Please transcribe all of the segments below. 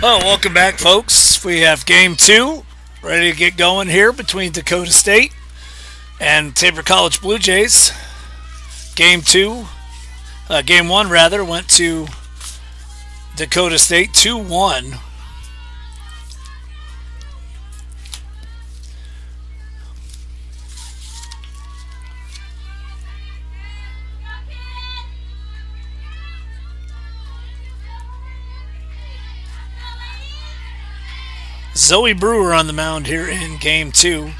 Oh, welcome back, folks. We have game two ready to get going here between Dakota State and Tabor College Blue Jays. Game one rather, went to Dakota State 2-1. Zoe Brewer on the mound here in game two.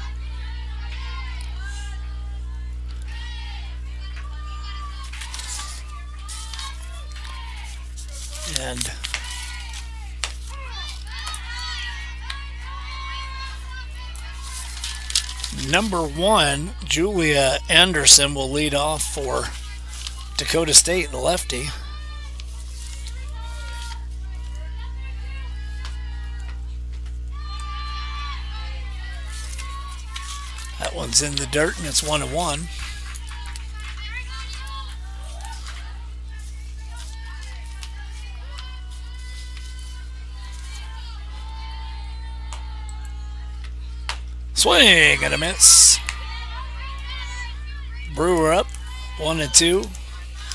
And number one, Julia Anderson, will lead off for Dakota State, the lefty. That one's in the dirt, and it's 1-1. Swing and a miss. Brewer up 1-2.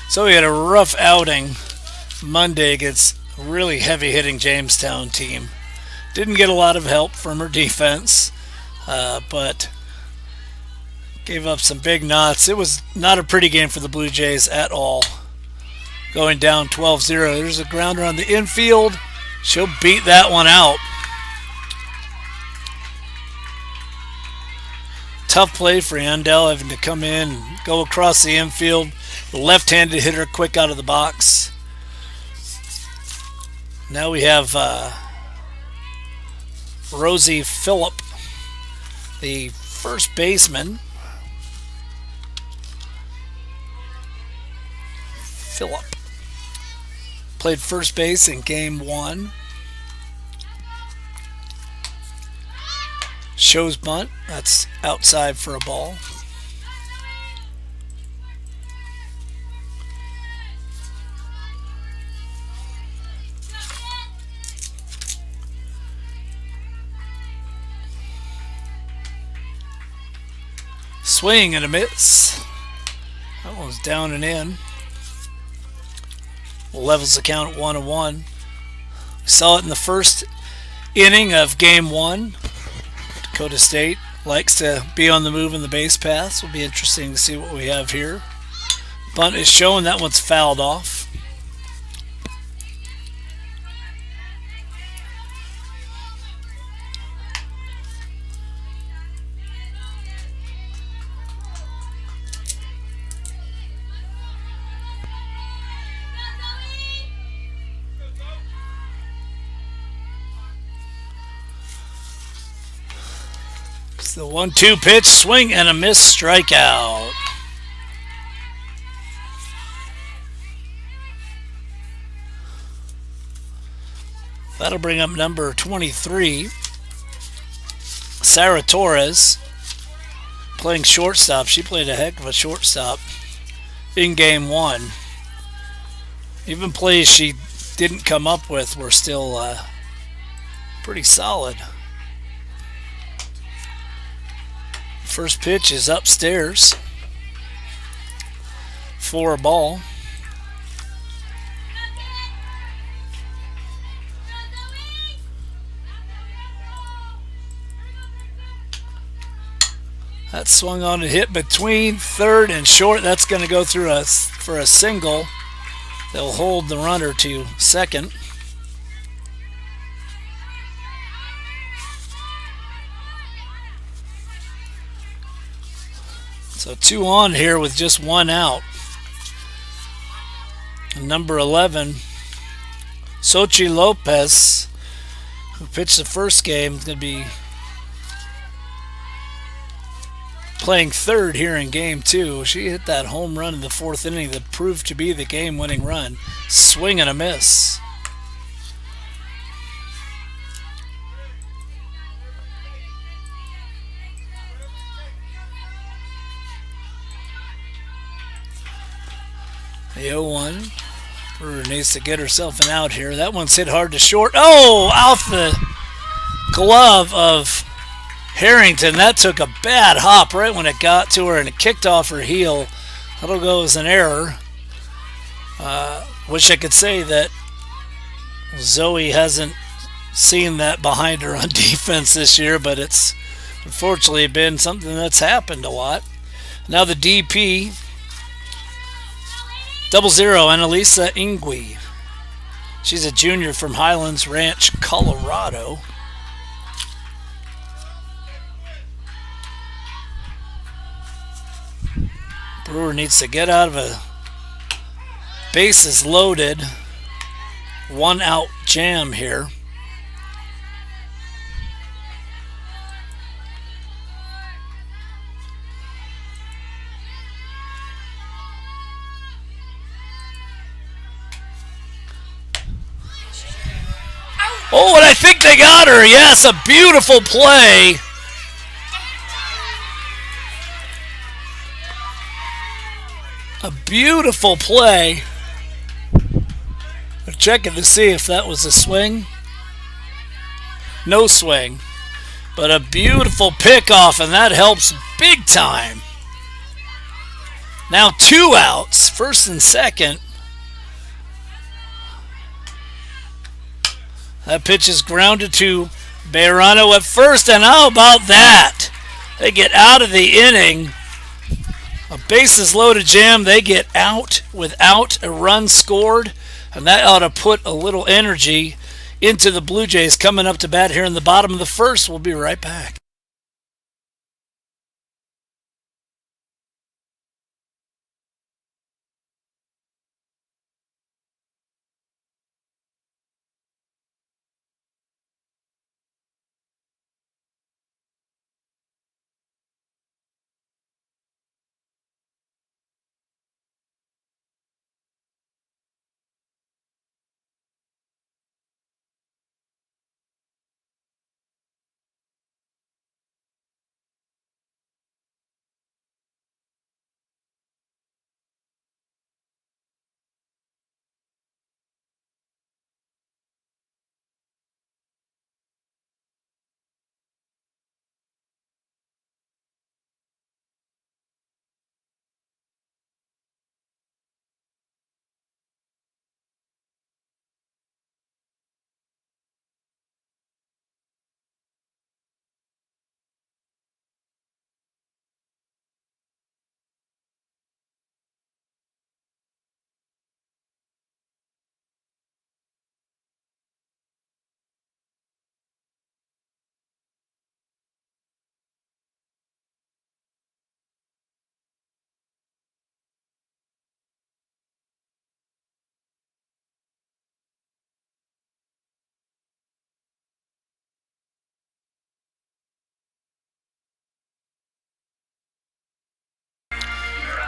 So we had a rough outing Monday against a really heavy hitting Jamestown team. Didn't get a lot of help from her defense, but gave up some big knots. It was not a pretty game for the Blue Jays at all. Going down 12-0. There's a grounder on the infield. She'll beat that one out. Tough play for Yandel, having to come in and go across the infield. The left-handed hitter quick out of the box. Now we have Rosie Phillip, the first baseman. Phillip played first base in game one. Shows bunt. That's outside for a ball. Swing and a miss. That one's down and in. Levels the count at 1-1. We saw it in the first inning of game one. Dakota State likes to be on the move in the base paths. Will be interesting to see what we have here. Bunt is showing. That one's fouled off. The 1-2 pitch, swing and a miss, strikeout. That'll bring up number 23, Sarah Torres, playing shortstop. She played a heck of a shortstop in game one. Even plays she didn't come up with were still pretty solid. First pitch is upstairs for a ball. That swung on and hit between third and short. That's going to go through for a single. They'll hold the runner to second. So 2 on here with just 1 out. Number 11, Sochi Lopez, who pitched the first game, is going to be playing third here in game two. She hit that home run in the fourth inning that proved to be the game-winning run. Swing and a miss. The 0-1. Brewer needs to get herself an out here. That one's hit hard to short. Oh, off the glove of Harrington. That took a bad hop right when it got to her and it kicked off her heel. That'll go as an error. Wish I could say that Zoe hasn't seen that behind her on defense this year, but it's unfortunately been something that's happened a lot. Now the DP, 0-0, Annalisa Ingui. She's a junior from Highlands Ranch, Colorado. Brewer needs to get out of a bases loaded, one out jam here. Oh, and I think they got her. Yes, a beautiful play. A beautiful play. We're checking to see if that was a swing. No swing. But a beautiful pickoff, and that helps big time. Now 2 outs, first and second. That pitch is grounded to Bejarano at first, and how about that? They get out of the inning. A bases loaded jam, they get out without a run scored, and that ought to put a little energy into the Blue Jays coming up to bat here in the bottom of the first. We'll be right back.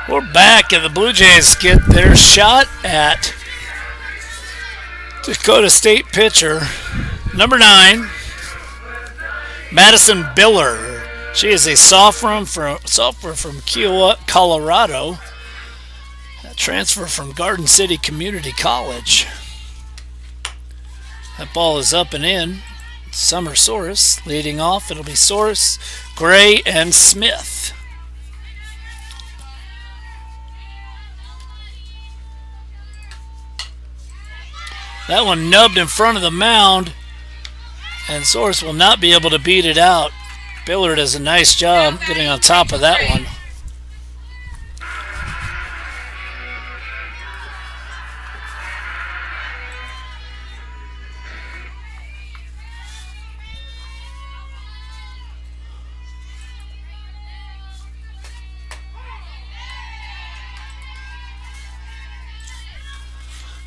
We're back, and the Blue Jays get their shot at Dakota State pitcher, number 9, Madison Biller. She is a sophomore from Kiowa, Colorado. A transfer from Garden City Community College. That ball is up and in. Summer Soros leading off. It'll be Soros, Gray, and Smith. That one nubbed in front of the mound, and Soros will not be able to beat it out. Billard does a nice job getting on top of that one.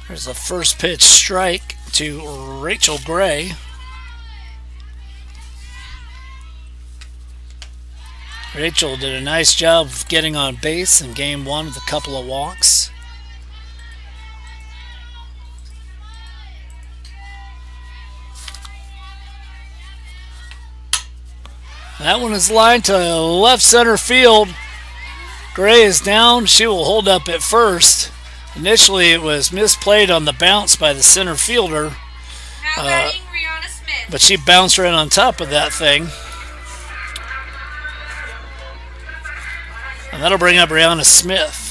There's a first pitch strike to Rachel Gray. Rachel did a nice job of getting on base in game 1 with a couple of walks. That one is lined to left center field. Gray is down. She will hold up at first. Initially, it was misplayed on the bounce by the center fielder, Now batting, Rihanna Smith. but she bounced right on top of that thing. And that'll bring up Brianna Smith.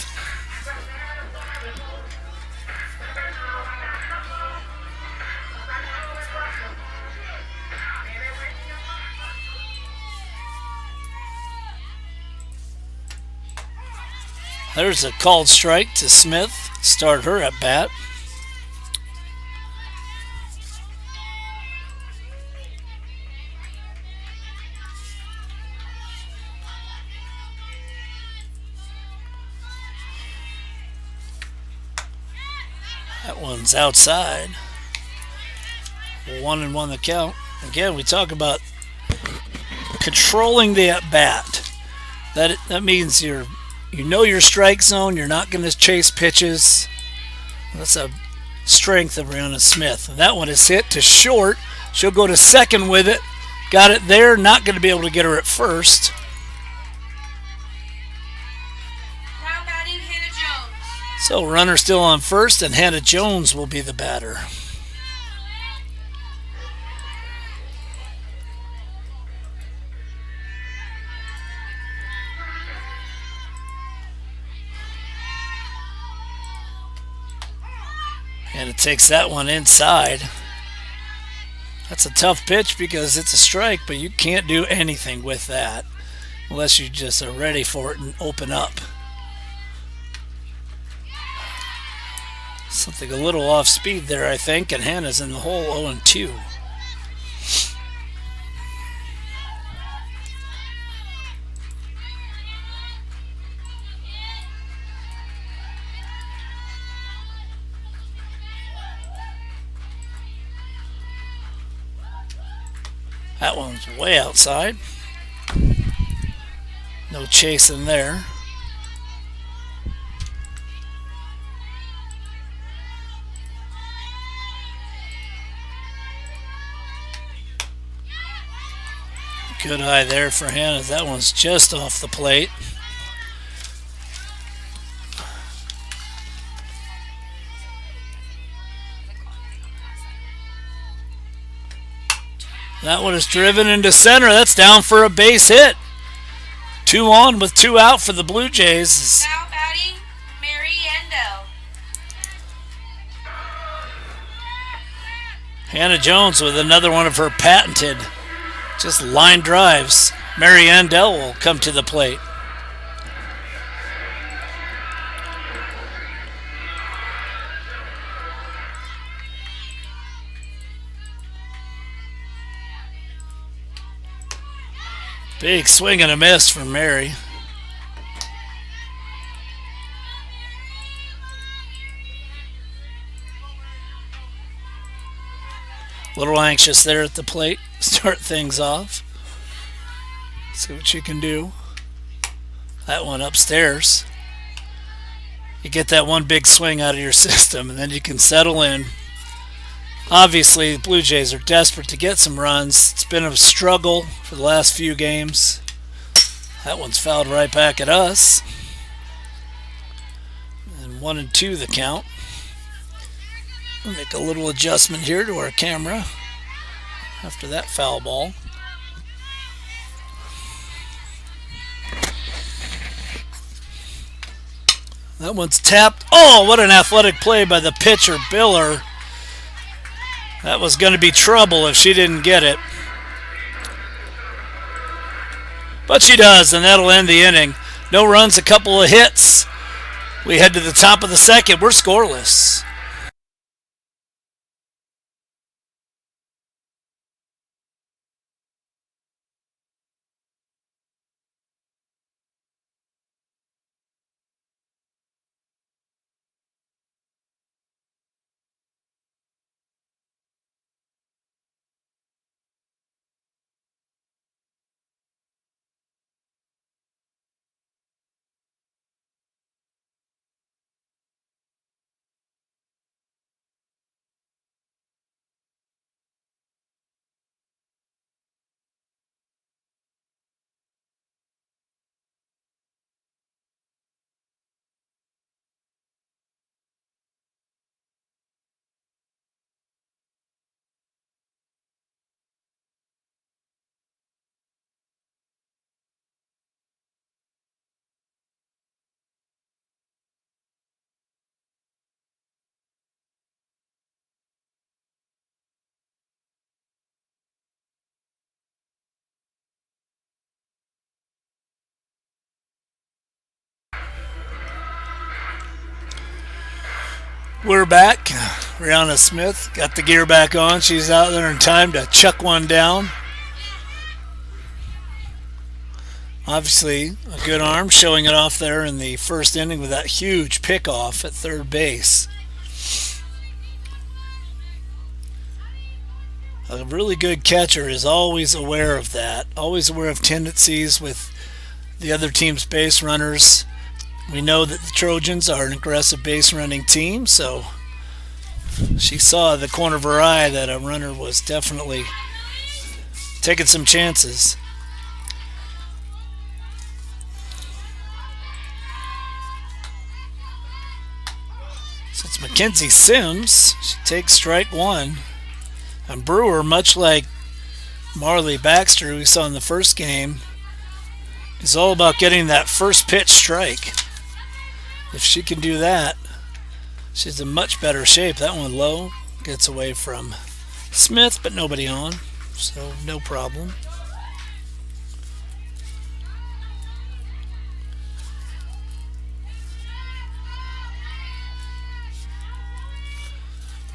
There's a called strike to Smith. Start her at bat. That one's outside. 1-1 the count. Again, we talk about controlling the at bat. That means you know your strike zone. You're not going to chase pitches. That's a strength of Brianna Smith. And that one is hit to short. She'll go to second with it. Got it there. Not going to be able to get her at first. Now batting, Hannah Jones. So runner still on first, and Hannah Jones will be the batter. And it takes that one inside. That's a tough pitch because it's a strike, but you can't do anything with that unless you just are ready for it and open up. Something a little off speed there, I think, and Hannah's in the hole 0-2. That one's way outside. No chasing there. Good eye there for Hannah. That one's just off the plate. That one is driven into center. That's down for a base hit. 2 on with 2 out for the Blue Jays. Now batting, Mary Endell. Hannah Jones with another one of her patented just line drives. Mary Endell will come to the plate. Big swing and a miss from Mary. A little anxious there at the plate. Start things off. See what you can do. That one upstairs. You get that one big swing out of your system, and then you can settle in. Obviously, the Blue Jays are desperate to get some runs. It's been a struggle for the last few games. That one's fouled right back at us. And 1-2 the count. We'll make a little adjustment here to our camera after that foul ball. That one's tapped. Oh, what an athletic play by the pitcher, Biller. That was going to be trouble if she didn't get it. But she does, and that'll end the inning. No runs, a couple of hits. We head to the top of the second. We're scoreless. We're back. Rihanna Smith got the gear back on. She's out there in time to chuck one down. Obviously, a good arm, showing it off there in the first inning with that huge pickoff at third base. A really good catcher is always aware of that, always aware of tendencies with the other team's base runners. We know that the Trojans are an aggressive base running team, so she saw the corner of her eye that a runner was definitely taking some chances. So it's Mackenzie Sims. She takes strike one. And Brewer, much like Marley Baxter, who we saw in the first game, is all about getting that first pitch strike. If she can do that, she's in much better shape. That one low, gets away from Smith, but nobody on, so no problem.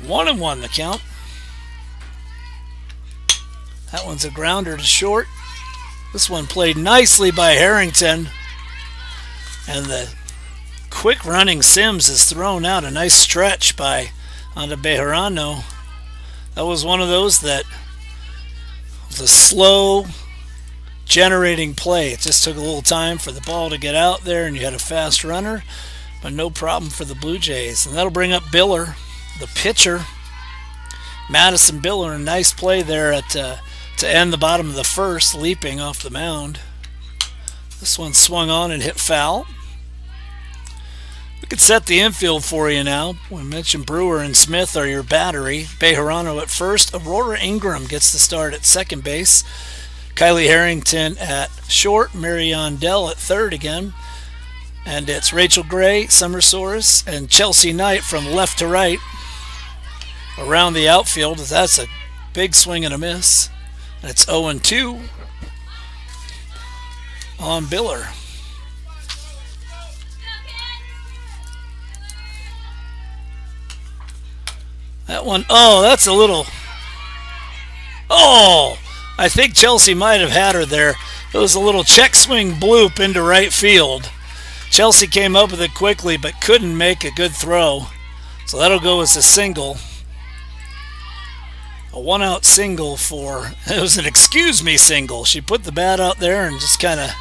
One and one the count. That one's a grounder to short. This one played nicely by Harrington. And the quick running Sims is thrown out. A nice stretch by onto Bejarano. That was one of those that was a slow generating play. It just took a little time for the ball to get out there, and you had a fast runner, but no problem for the Blue Jays. And that'll bring up Biller, the pitcher. Madison Biller, a nice play there at to end the bottom of the first, leaping off the mound. This one swung on and hit foul. We could set the infield for you now. We mentioned Brewer and Smith are your battery. Bejarano at first. Aurora Ingram gets the start at second base. Kylie Harrington at short. Marianne Dell at third again. And it's Rachel Gray, Summer Soares, and Chelsea Knight from left to right around the outfield. That's a big swing and a miss. And it's 0-2 on Biller. That one, that's a little... I think Chelsea might have had her there. It was a little check swing bloop into right field. Chelsea came up with it quickly but couldn't make a good throw. So that'll go as a single. A one-out single it was an excuse me single. She put the bat out there and just kind of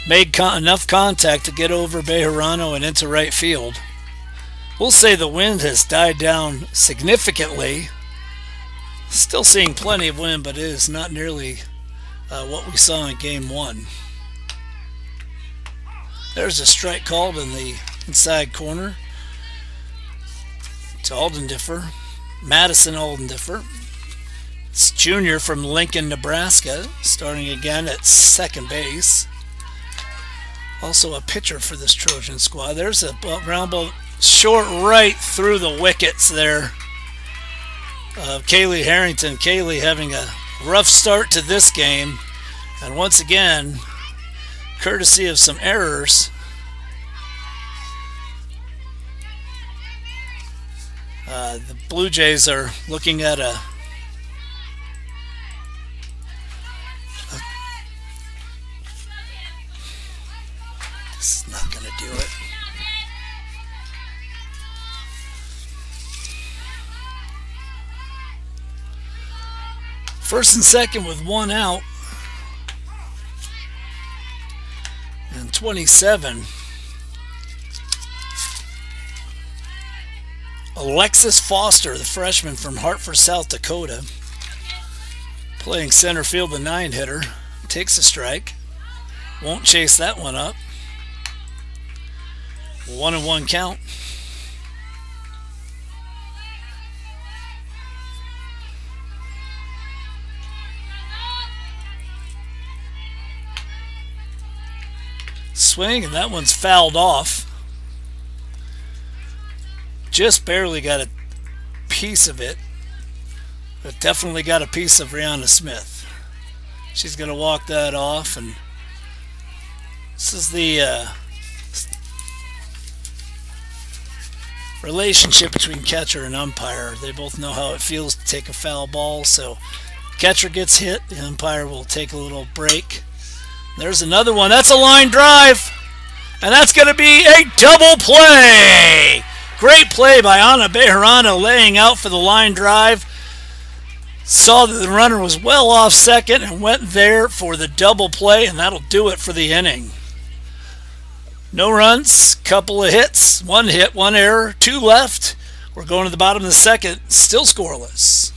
made enough contact to get over Bejarano and into right field. We'll say the wind has died down significantly. Still seeing plenty of wind, but it is not nearly what we saw in game one. There's a strike called in the inside corner to Aldendiffer. Madison Aldendiffer. It's junior from Lincoln, Nebraska, starting again at second base. Also a pitcher for this Trojan squad. There's a ground ball short right through the wickets there of Kaylee Harrington. Kaylee having a rough start to this game. And once again, courtesy of some errors, the Blue Jays are looking at this is not going to do it. First and second with one out. And 27. Alexis Foster, the freshman from Hartford, South Dakota, playing center field, the 9-hitter, takes a strike. Won't chase that one up. 1-1 count. Swing, and that one's fouled off. Just barely got a piece of it, but definitely got a piece of Rihanna Smith. She's going to walk that off, and this is the relationship between catcher and umpire. They both know how it feels to take a foul ball, so catcher gets hit, the umpire will take a little break. There's another one. That's a line drive, and that's going to be a double play. Great play by Ana Bejarano laying out for the line drive. Saw that the runner was well off second and went there for the double play, and that'll do it for the inning. No runs, couple of hits, one hit, one error, two left. We're going to the bottom of the second, still scoreless.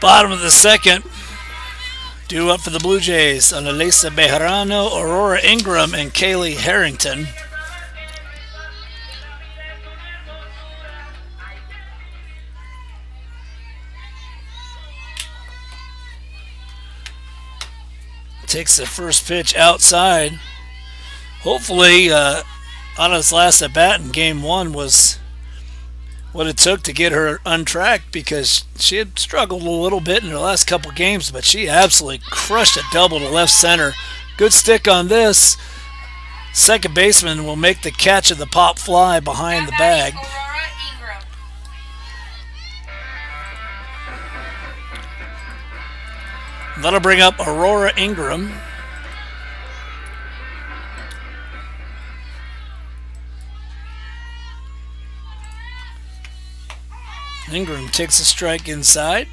Bottom of the second, due up for the Blue Jays, Analisa Bejarano, Aurora Ingram, and Kaylee Harrington. Takes the first pitch outside. Hopefully, Ana's last at bat in game one was what it took to get her untracked, because she had struggled a little bit in her last couple games, but she absolutely crushed a double to left center. Good stick on this. Second baseman will make the catch of the pop fly behind the bag. That'll bring up Aurora Ingram. Ingram takes a strike inside.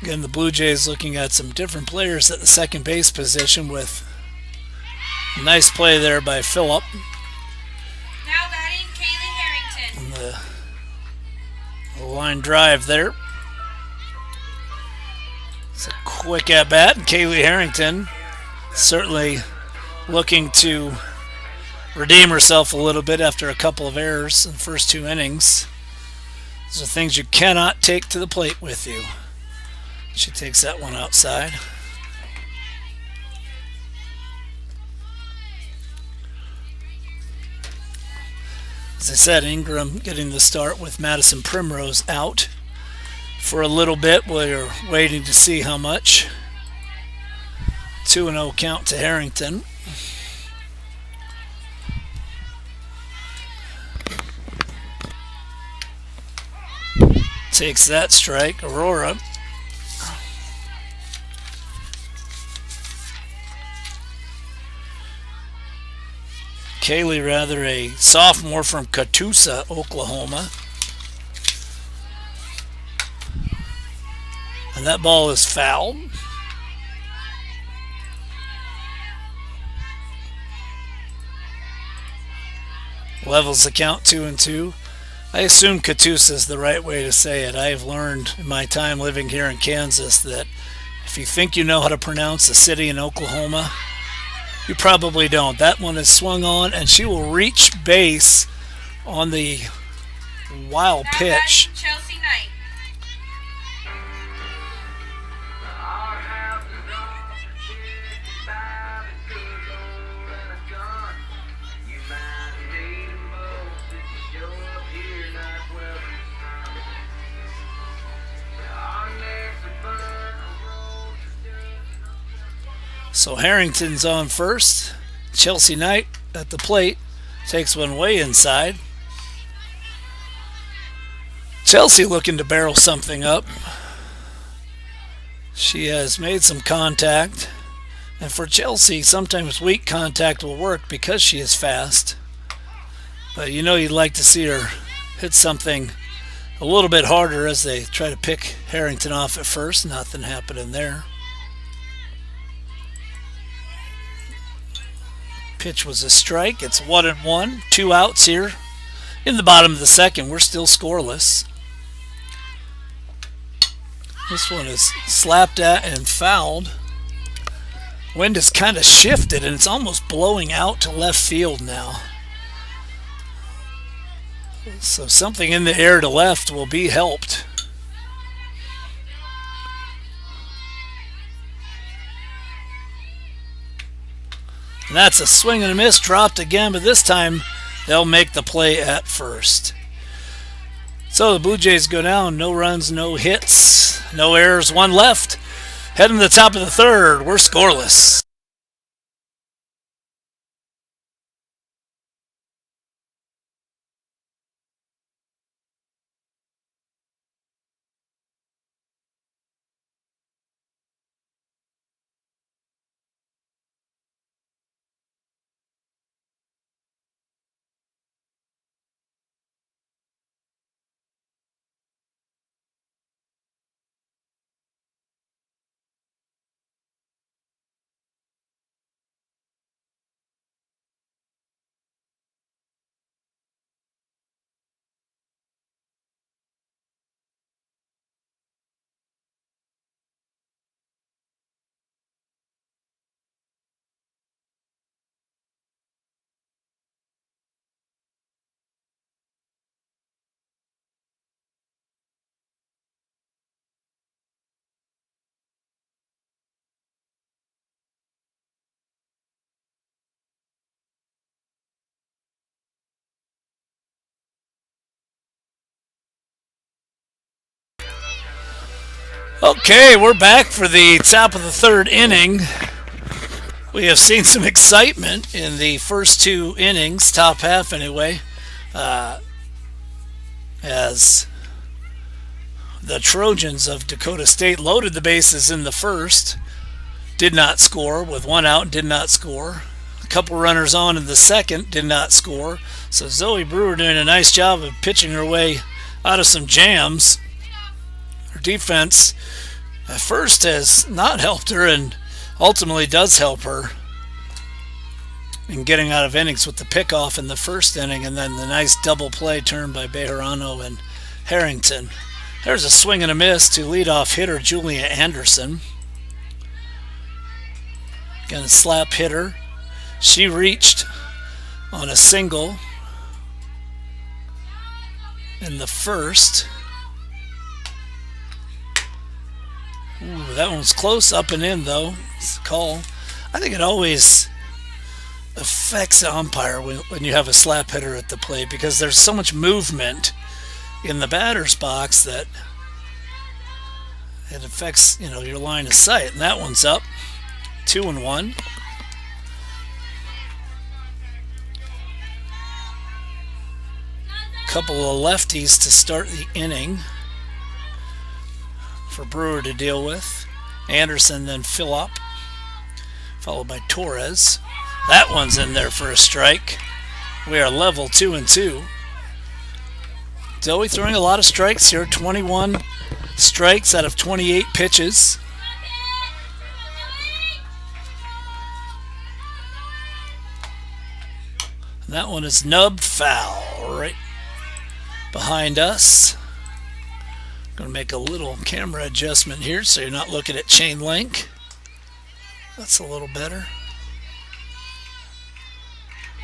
Again, the Blue Jays looking at some different players at the second base position, with a nice play there by Phillip. Now batting Kaylee Harrington. And the line drive there. It's a quick at bat, and Kaylee Harrington certainly looking to redeem herself a little bit after a couple of errors in the first two innings. Those are things you cannot take to the plate with you. She takes that one outside. As I said, Ingram getting the start with Madison Primrose out for a little bit. We're waiting to see how much. 2-0 count to Harrington. Takes that strike. Aurora. Kaylee, rather, a sophomore from Catoosa, Oklahoma. And that ball is foul. Levels the count 2-2. I assume Catoosa is the right way to say it. I have learned in my time living here in Kansas that if you think you know how to pronounce a city in Oklahoma, you probably don't. That one is swung on, and she will reach base on the wild pitch. Chelsea Knight. So Harrington's on first. Chelsea Knight at the plate takes one way inside. Chelsea looking to barrel something up. She has made some contact. And for Chelsea, sometimes weak contact will work because she is fast. But you'd like to see her hit something a little bit harder as they try to pick Harrington off at first. Nothing happening there. Pitch was a strike. It's 1-1. 2 outs here. In the bottom of the second, we're still scoreless. This one is slapped at and fouled. Wind has kind of shifted and it's almost blowing out to left field now. So something in the air to left will be helped. And that's a swing and a miss, dropped again, but this time they'll make the play at first. So the Blue Jays go down, no runs, no hits, no errors, 1 left. Heading to the top of the third, we're scoreless. Okay, we're back for the top of the third inning. We have seen some excitement in the first 2 innings, top half anyway, as the Trojans of Dakota State loaded the bases in the first, did not score with 1 out, did not score. A couple runners on in the second, did not score. So Zoe Brewer doing a nice job of pitching her way out of some jams. Her defense at first has not helped her and ultimately does help her in getting out of innings with the pickoff in the first inning and then the nice double play turned by Bejarano and Harrington. There's a swing and a miss to leadoff hitter Julia Anderson. Again, a slap hitter. She reached on a single in the first. Ooh, that one's close, up and in though. It's a call. I think it always affects the umpire when you have a slap hitter at the plate because there's so much movement in the batter's box that it affects your line of sight. And that one's up, 2-1. Couple of lefties to start the inning for Brewer to deal with. Anderson, then Phillip, followed by Torres. That one's in there for a strike. We are level 2-2. Zoe throwing a lot of strikes here, 21 strikes out of 28 pitches. And that one is nubbed foul right behind us. Going to make a little camera adjustment here so you're not looking at chain link. That's a little better.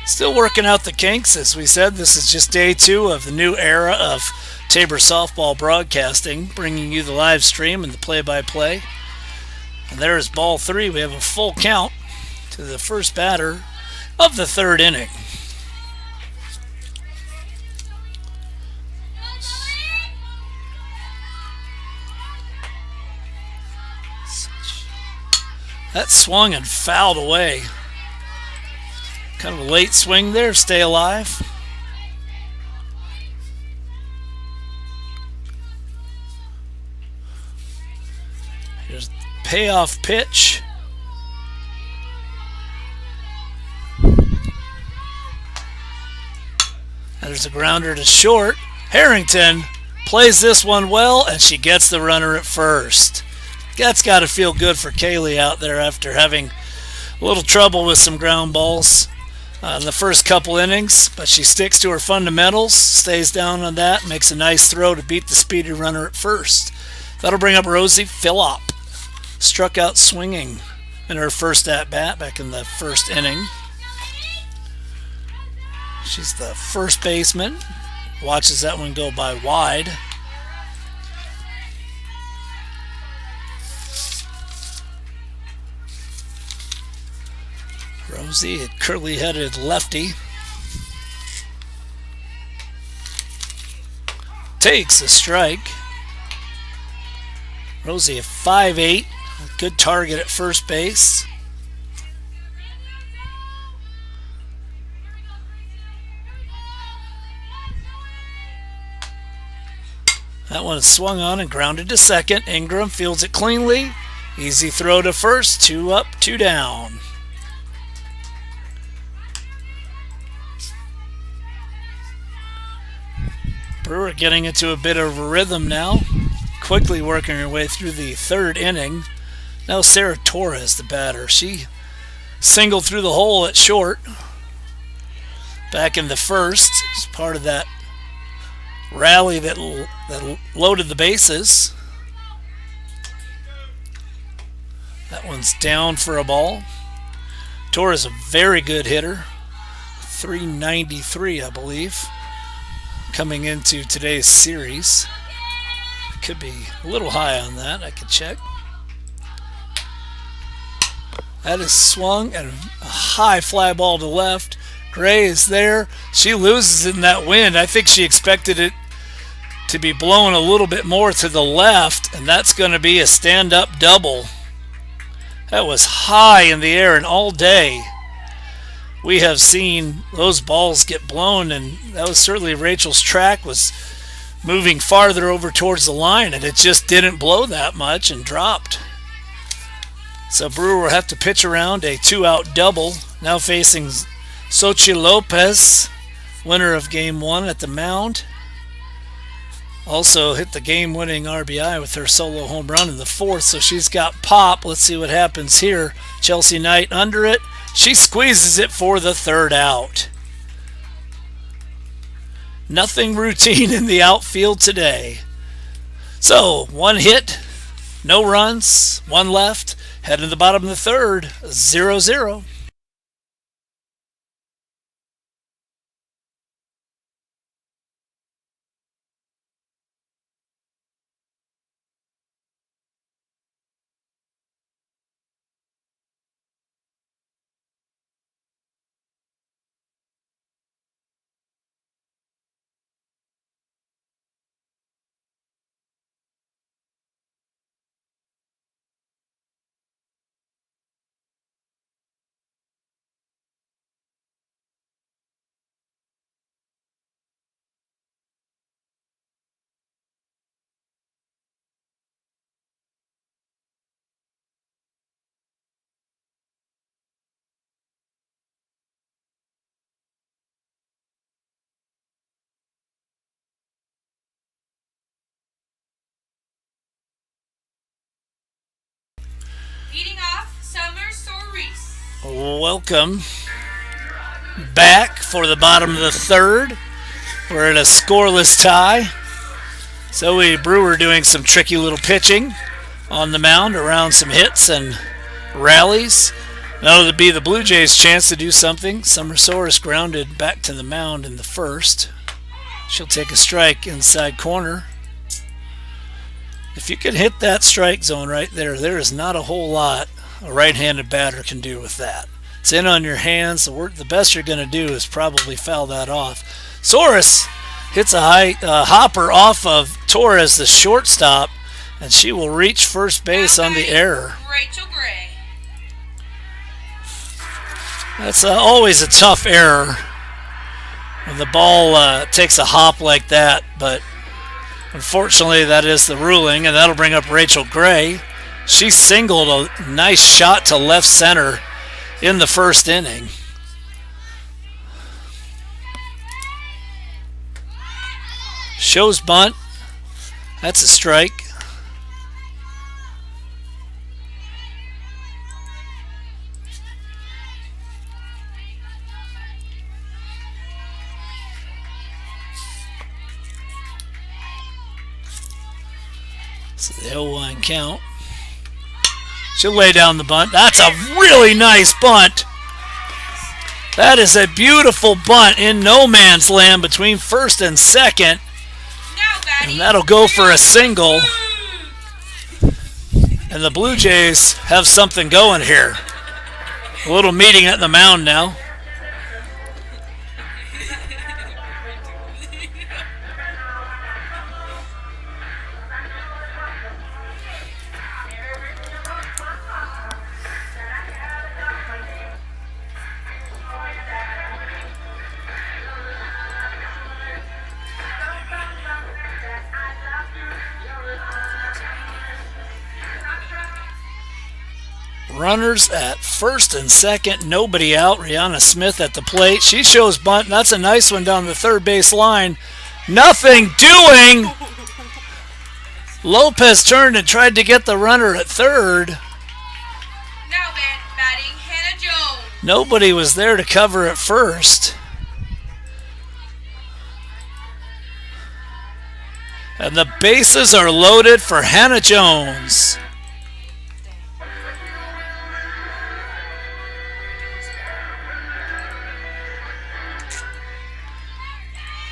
Still working out the kinks, as we said. This is just day 2 of the new era of Tabor softball broadcasting, bringing you the live stream and the play-by-play. And there is ball 3. We have a full count to the first batter of the third inning. That swung and fouled away. Kind of a late swing there, stay alive. Here's the payoff pitch. There's a grounder to short. Harrington plays this one well, and she gets the runner at first. That's got to feel good for Kaylee out there after having a little trouble with some ground balls in the first couple innings, but she sticks to her fundamentals, stays down on that, makes a nice throw to beat the speedy runner at first. That'll bring up Rosie Phillop. Struck out swinging in her first at-bat back in the first inning. She's the first baseman. Watches that one go by wide. Rosie, a curly-headed lefty, takes a strike. Rosie, a 5'8", a good target at first base. That one is swung on and grounded to second. Ingram fields it cleanly. Easy throw to first. 2 up, 2 down. Brewer getting into a bit of a rhythm now. Quickly working her way through the third inning. Now Sarah Torres, the batter. She singled through the hole at short back in the first. As part of that rally that loaded the bases. That one's down for a ball. Torres, a very good hitter. 393, I believe, coming into today's series. Could be a little high on that. I could check. That is swung and a high fly ball to left. Gray is there. She loses it in that wind. I think she expected it to be blown a little bit more to the left, and that's going to be a stand-up double. That was high in the air, and all day we have seen those balls get blown, and that was certainly Rachel's track was moving farther over towards the line, and it just didn't blow that much and dropped. So Brewer will have to pitch around a 2-out double, now facing Xochitl Lopez, winner of Game 1 at the mound. Also hit the game-winning RBI with her solo home run in the fourth, so she's got pop. Let's see what happens here. Chelsea Knight under it. She squeezes it for the third out. Nothing routine in the outfield today. So, 1 hit, no runs, 1 left. Heading to the bottom of the third, 0-0. Leading off, Summer Solis. Welcome back for the bottom of the third. We're at a scoreless tie. Zoe Brewer doing some tricky little pitching on the mound around some hits and rallies. Now it'll be the Blue Jays' chance to do something. Summer Solis grounded back to the mound in the first. She'll take a strike inside corner. If you can hit that strike zone right there, there is not a whole lot a right-handed batter can do with that. It's in on your hands. The best you're going to do is probably foul that off. Soros hits a high hopper off of Torres, the shortstop, and she will reach first base on the error. Rachel Gray. That's always a tough error when the ball takes a hop like that, but unfortunately that is the ruling, and that'll bring up Rachel Gray. She singled a nice shot to left center in the first inning. Shows bunt. That's a strike. So the 0-1 count. She'll lay down the bunt. That's a really nice bunt. That is a beautiful bunt in no man's land between first and second. And that'll go for a single. And the Blue Jays have something going here. A little meeting at the mound now. Runners at first and second, nobody out. Rihanna Smith at the plate. She shows bunt. That's a nice one down the third base line. Nothing doing. Lopez turned and tried to get the runner at third. Now batting Hannah Jones. Nobody was there to cover at first. And the bases are loaded for Hannah Jones.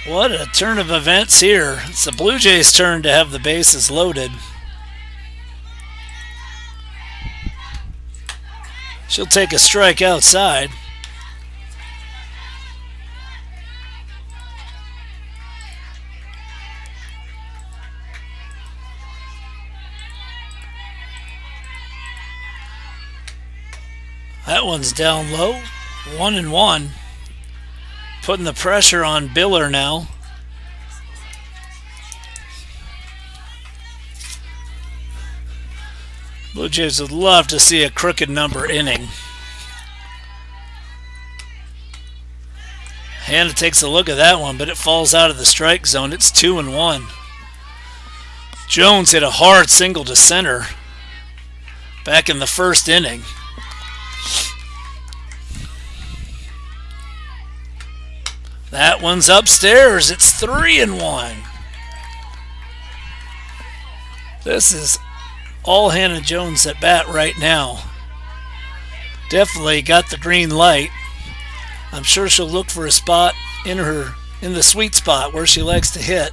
What a turn of events here. It's the Blue Jays' turn to have the bases loaded. She'll take a strike outside. That one's down low. 1-1. Putting the pressure on Biller now. Blue Jays would love to see a crooked number inning. Hannah takes a look at that one, but it falls out of the strike zone. It's 2-1. Jones hit a hard single to center back in the first inning. That one's upstairs. It's 3-1. This is all Hannah Jones at bat right now. Definitely got the green light. I'm sure she'll look for a spot in the sweet spot where she likes to hit.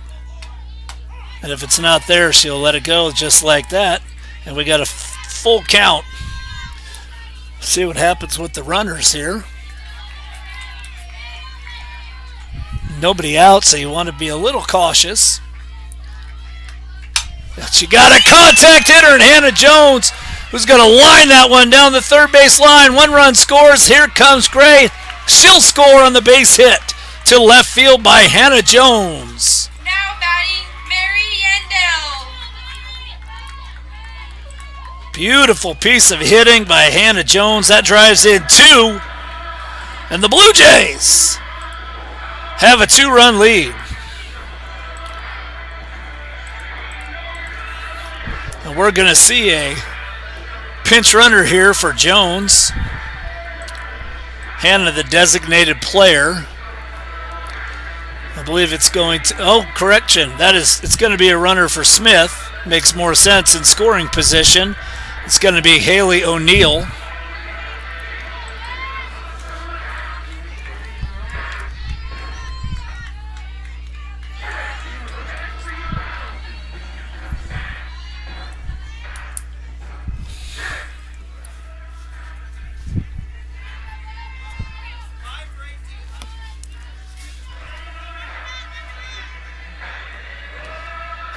And if it's not there, she'll let it go just like that. And we got a full count. See what happens with the runners here. Nobody out, so you want to be a little cautious. She got a contact hitter in Hannah Jones, who's going to line that one down the third base line. 1 run scores. Here comes Gray. She'll score on the base hit to left field by Hannah Jones. Now batting Mary Yandel. Beautiful piece of hitting by Hannah Jones. That drives in 2. And the Blue Jays have a 2-run lead. And we're going to see a pinch runner here for Jones. Hannah, the designated player. I believe it's going to... Oh, correction. It's going to be a runner for Smith. Makes more sense in scoring position. It's going to be Haley O'Neill.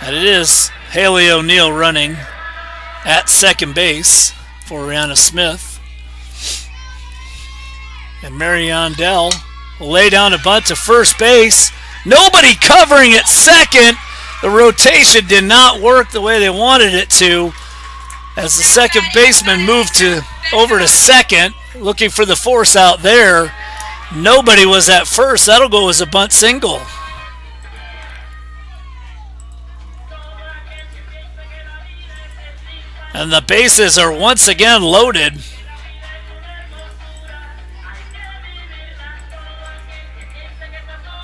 And it is Haley O'Neill running at second base for Rihanna Smith. And Mary Yandel will lay down a bunt to first base. Nobody covering at second. The rotation did not work the way they wanted it to. as the second baseman moved over to second, looking for the force out there. Nobody was at first. That'll go as a bunt single. And the bases are once again loaded.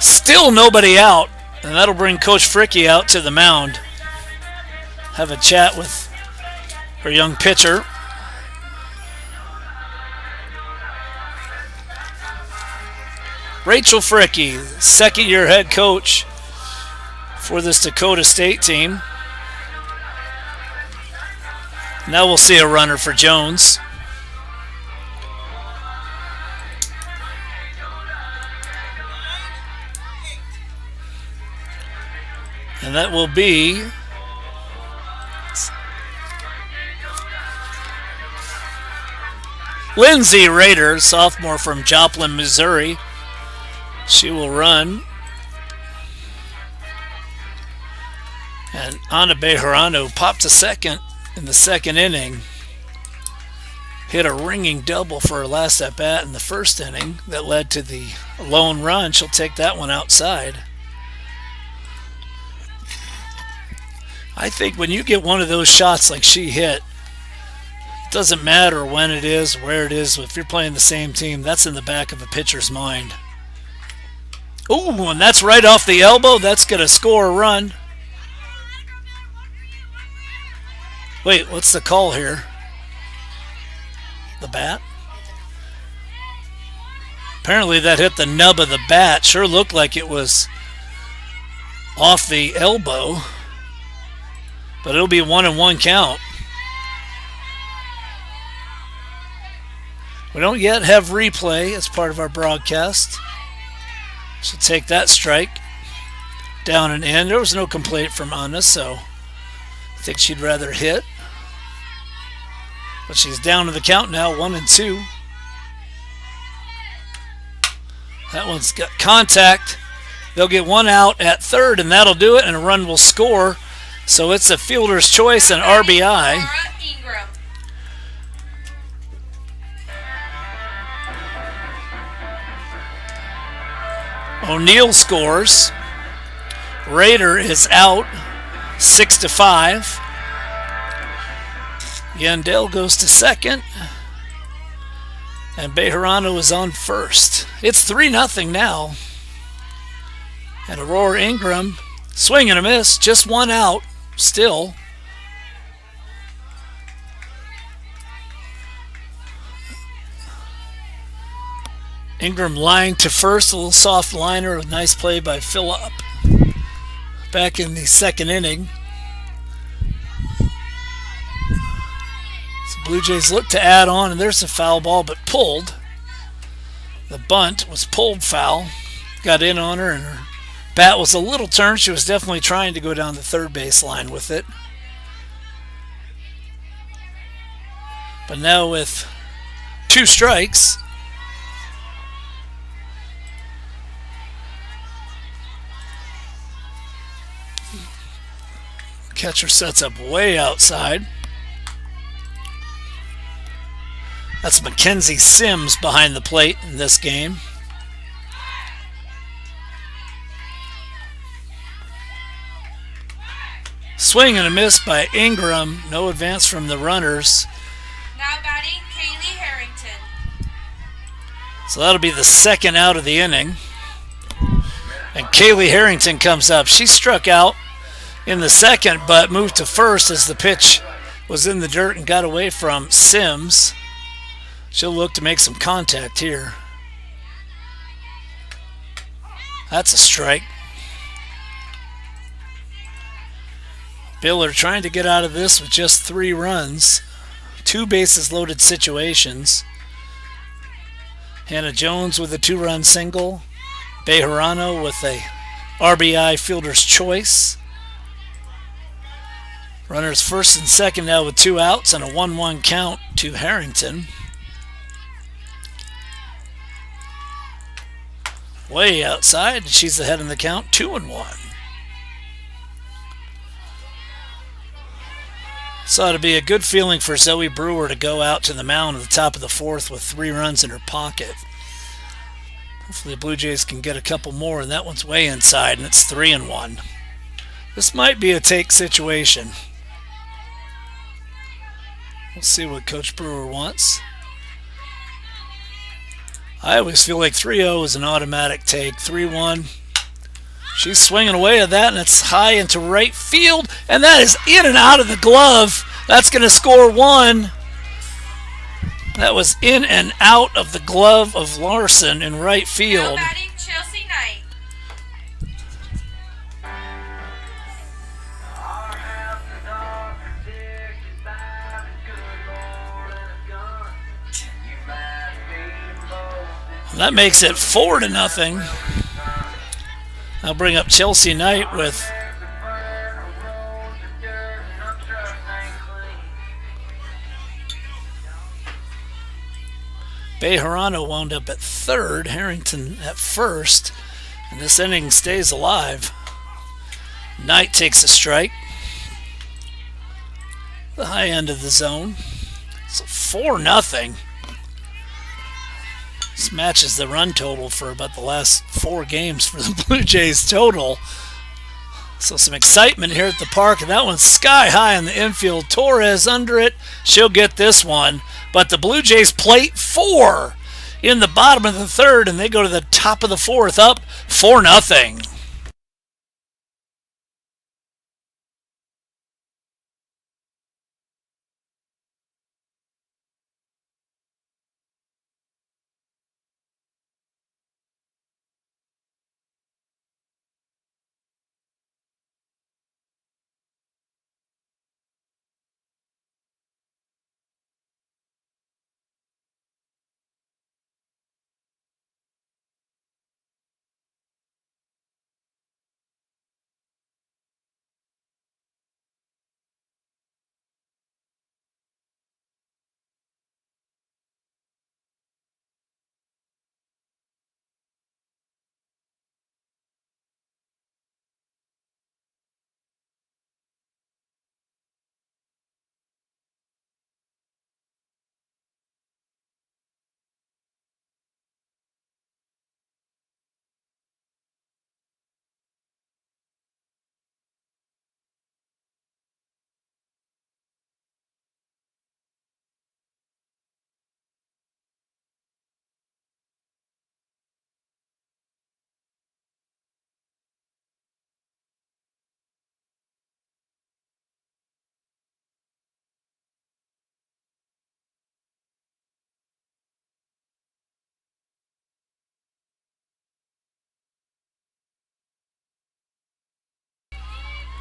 Still nobody out. And that'll bring Coach Fricky out to the mound. Have a chat with her young pitcher. Rachel Fricky, second-year head coach for this Dakota State team. Now we'll see a runner for Jones. And that will be Lindsay Rader, sophomore from Joplin, Missouri. She will run. And Ana Bejarano popped to second in the second inning. Hit a ringing double for her last at bat in the first inning that led to the lone run. She'll take that one outside. I think when you get one of those shots like she hit, it doesn't matter when it is, where it is. If you're playing the same team, that's in the back of a pitcher's mind. Ooh, and that's right off the elbow. That's going to score a run. Wait, what's the call here? The bat? Apparently that hit the nub of the bat. Sure looked like it was off the elbow. But it'll be a 1-1 count. We don't yet have replay as part of our broadcast. So take that strike. Down and in. There was no complaint from Anna, so I think she'd rather hit. But she's down to the count now, 1-2. That one's got contact. They'll get one out at third, and that'll do it, and a run will score. So it's a fielder's choice and RBI. O'Neill scores. Rader is out, 6-5. Yandel goes to second. And Bejarano is on first. It's 3-0 now. And Aurora Ingram, swing and a miss, just one out still. Ingram lined to first, a little soft liner, a nice play by Phillip back in the second inning. So Blue Jays look to add on, and there's a foul ball, but pulled. The bunt was pulled foul. Got in on her, and her bat was a little turned. She was definitely trying to go down the third base line with it. But now with 2 strikes, catcher sets up way outside. That's Mackenzie Sims behind the plate in this game. Swing and a miss by Ingram. No advance from the runners. Now batting, Kaylee Harrington. So that'll be the second out of the inning. And Kaylee Harrington comes up. She struck out in the second, but moved to first as the pitch was in the dirt and got away from Sims. She'll look to make some contact here. That's a strike. Biller trying to get out of this with just 3 runs. 2 bases loaded situations. Hannah Jones with a 2-run single. Bejarano with a RBI fielder's choice. Runners first and second now with 2 outs and a 1-1 count to Harrington. Way outside, she's ahead in the count, 2-1. So it'd be a good feeling for Zoe Brewer to go out to the mound at the top of the fourth with 3 runs in her pocket. Hopefully the Blue Jays can get a couple more, and that one's way inside, and it's 3-1. This might be a take situation. We'll see what Coach Brewer wants. I always feel like 3-0 is an automatic take. 3-1. She's swinging away at that, and it's high into right field, and that is in and out of the glove. That's going to score 1. That was in and out of the glove of Larson in right field. Now batting Chelsea Knight. That makes it 4-0. I'll bring up Chelsea Knight with Bejarano wound up at third, Harrington at first, and this inning stays alive. Knight takes a strike. The high end of the zone. It's 4-0. This matches the run total for about the last 4 games for the Blue Jays total. So some excitement here at the park, and that one's sky high in the infield. Torres under it. She'll get this one. But the Blue Jays plate 4 in the bottom of the third, and they go to the top of the fourth up 4-0.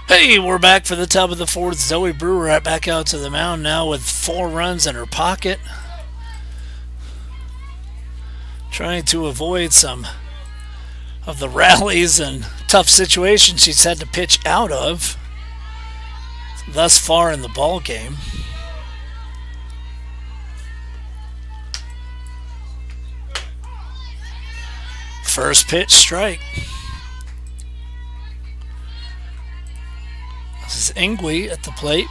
Hey, we're back for the top of the fourth. Zoe Brewer right back out to the mound now with 4 runs in her pocket. Trying to avoid some of the rallies and tough situations she's had to pitch out of thus far in the ball game. First pitch, strike. This is Ingwe at the plate.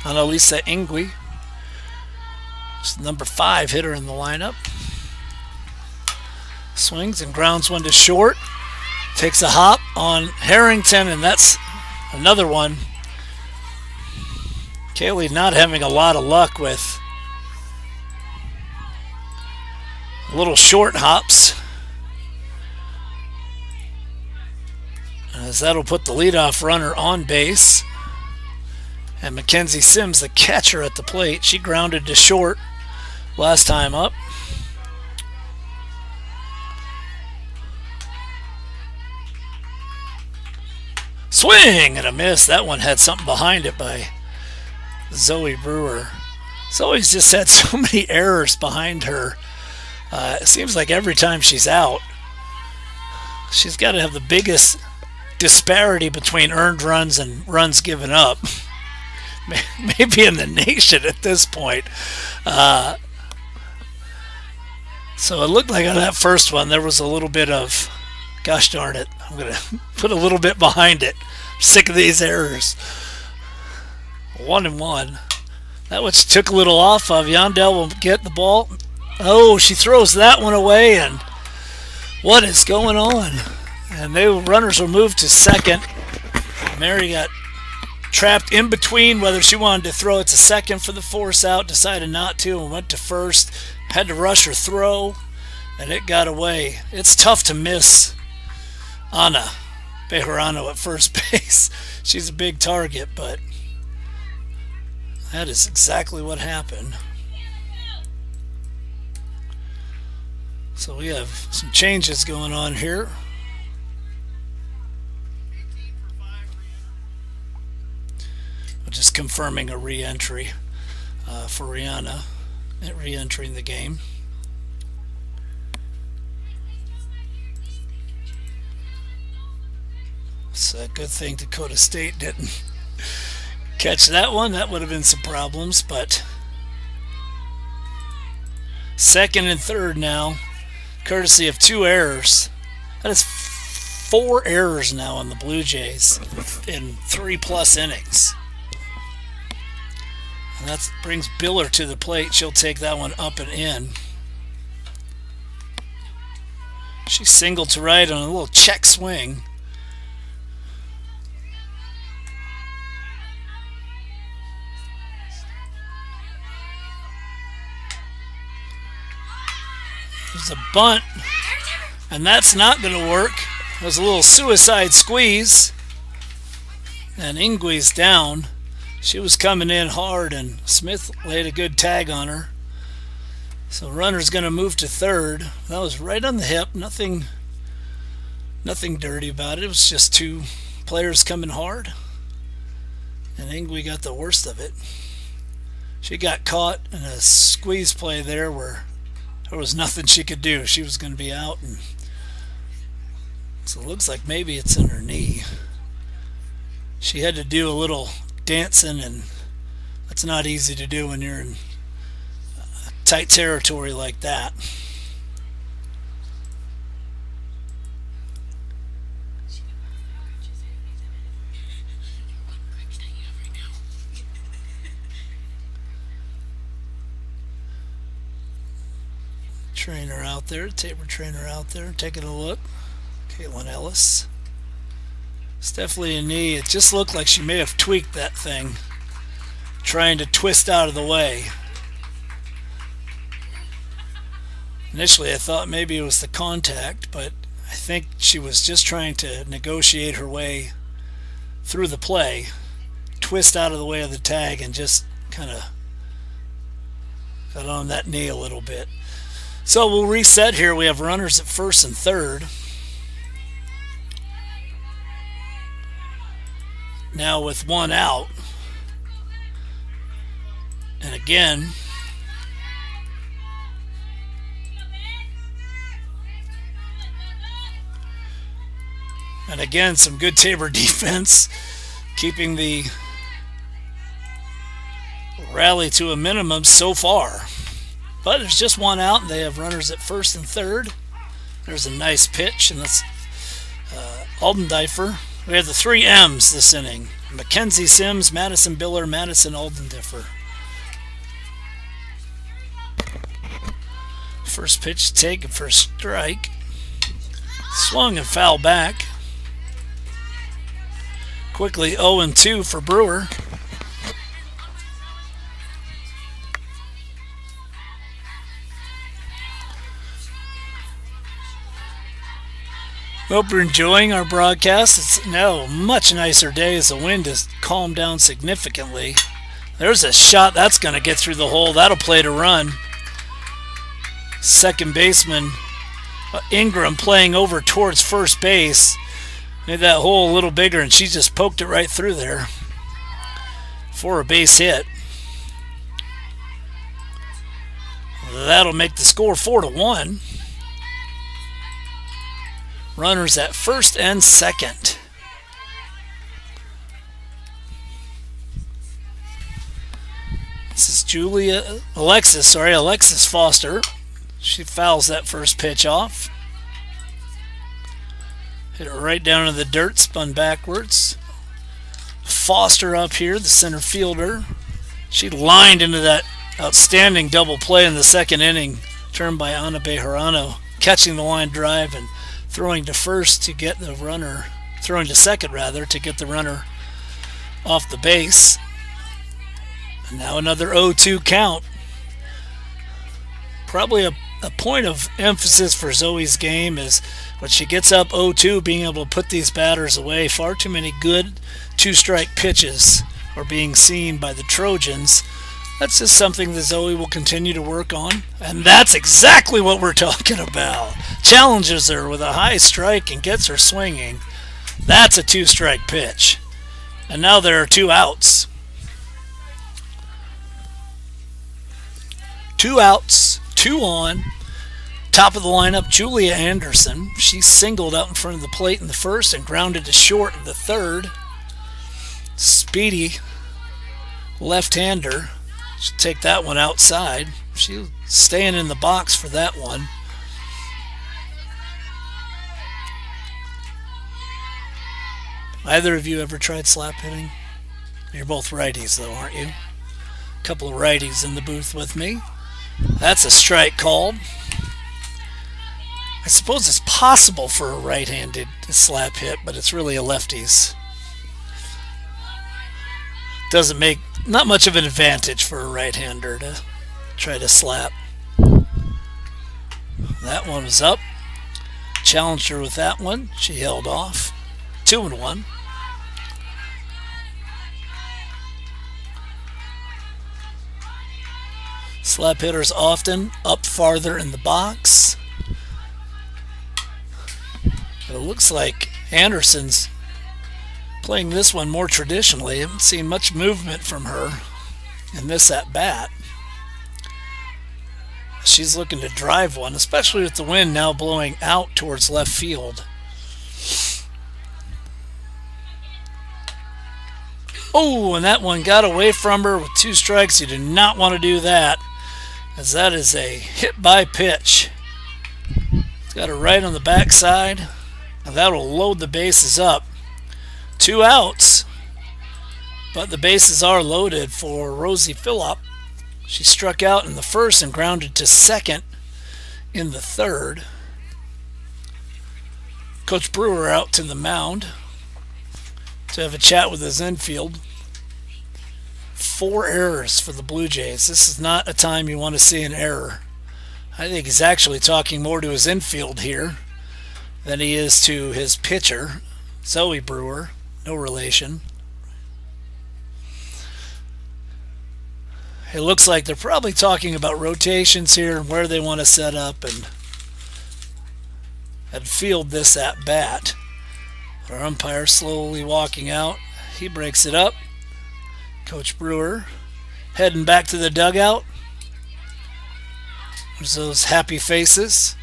Annalisa Ingwe. It's the number 5 hitter in the lineup. Swings and grounds one to short. Takes a hop on Harrington, and that's another one. Kaylee not having a lot of luck with little short hops, as that'll put the leadoff runner on base. And Mackenzie Sims, the catcher at the plate, she grounded to short last time up. Swing and a miss. That one had something behind it by Zoe Brewer. Zoe's just had so many errors behind her. It seems like every time she's out, she's got to have the biggest disparity between earned runs and runs given up. Maybe in the nation at this point. So it looked like on that first one there was a little bit of, gosh darn it, I'm going to put a little bit behind it. I'm sick of these errors. 1-1. That which took a little off of. Yandel will get the ball. Oh, she throws that one away, and what is going on? And the runners will move to second. Mary got trapped in between whether she wanted to throw it to second for the force out, decided not to, and went to first. Had to rush her throw, and it got away. It's tough to miss Ana Bejarano at first base. She's a big target, but that is exactly what happened. So we have some changes going on here. Just confirming a re-entry for Rihanna, re-entering the game. It's a good thing Dakota State didn't catch that one. That would have been some problems, but second and third now, courtesy of 2 errors. That is 4 errors now on the Blue Jays in 3+ innings. And that brings Biller to the plate. She'll take that one up and in. She singled to right on a little check swing. There's a bunt, and that's not going to work. There's a little suicide squeeze, and Ingwe's down. She was coming in hard, and Smith laid a good tag on her. So runner's going to move to third. That was right on the hip. Nothing dirty about it. It was just 2 players coming hard, and Ingwe got the worst of it. She got caught in a squeeze play there where there was nothing she could do. She was going to be out, and so it looks like maybe it's in her knee. She had to do a little dancing, and that's not easy to do when you're in tight territory like that. Trainer out there, Tabor trainer out there, taking a look. Caitlin Ellis. It's definitely a knee. It just looked like she may have tweaked that thing, trying to twist out of the way. Initially I thought maybe it was the contact, but I think she was just trying to negotiate her way through the play, twist out of the way of the tag, and just kind of got on that knee a little bit. So we'll reset here. We have runners at first and third. Now with 1 out, and again some good Tabor defense, keeping the rally to a minimum so far. But there's just 1 out, and they have runners at first and third. There's a nice pitch, and that's Aldendiffer. We have the 3 M's this inning: Mackenzie Sims, Madison Biller, Madison Aldendiffer. First pitch taken for a strike. Swung and fouled back. Quickly 0-2 for Brewer. Hope you're enjoying our broadcast. It's now a much nicer day as the wind has calmed down significantly. There's a shot that's going to get through the hole. That'll play to run. Second baseman Ingram playing over towards first base made that hole a little bigger, and she just poked it right through there for a base hit. That'll make the score 4-1. Runners at first and second. This is Alexis Foster. She fouls that first pitch off. Hit it right down to the dirt, spun backwards. Foster up here, the center fielder. She lined into that outstanding double play in the second inning, turned by Ana Bejarano, catching the line drive and throwing to first to get the runner, throwing to second rather, to get the runner off the base. And now another 0-2 count. Probably a point of emphasis for Zoe's game is when she gets up 0-2, being able to put these batters away. Far too many good two-strike pitches are being seen by the Trojans. That's just something that Zoe will continue to work on, and that's exactly what we're talking about. Challenges her with a high strike and gets her swinging. That's a two-strike pitch. And now there are 2 outs. 2 outs, 2 on. Top of the lineup, Julia Anderson. She singled out in front of the plate in the first and grounded to short in the third. Speedy left-hander. She'll take that one outside. She's staying in the box for that one. Either of you ever tried slap hitting? You're both righties though, aren't you? A couple of righties in the booth with me. That's a strike called. I suppose it's possible for a right-handed slap hit, but it's really a lefty's. Doesn't make not much of an advantage for a right-hander to try to slap. That one was up. Challenged her with that one. She held off. 2-1. Slap hitters often up farther in the box. But it looks like Anderson's playing this one more traditionally. I haven't seen much movement from her in this at bat. She's looking to drive one, especially with the wind now blowing out towards left field. Oh, and that one got away from her with 2 strikes. You do not want to do that, as that is a hit by pitch. It's got her right on the backside, and that'll load the bases up. 2 outs, but the bases are loaded for Rosie Phillip. She struck out in the first and grounded to second in the third. Coach Brewer out to the mound to have a chat with his infield. 4 errors for the Blue Jays. This is not a time you want to see an error. I think he's actually talking more to his infield here than he is to his pitcher, Zoe Brewer. No relation. It looks like they're probably talking about rotations here and where they want to set up and field this at bat. Our umpire slowly walking out. He breaks it up. Coach Brewer heading back to the dugout. There's those happy faces.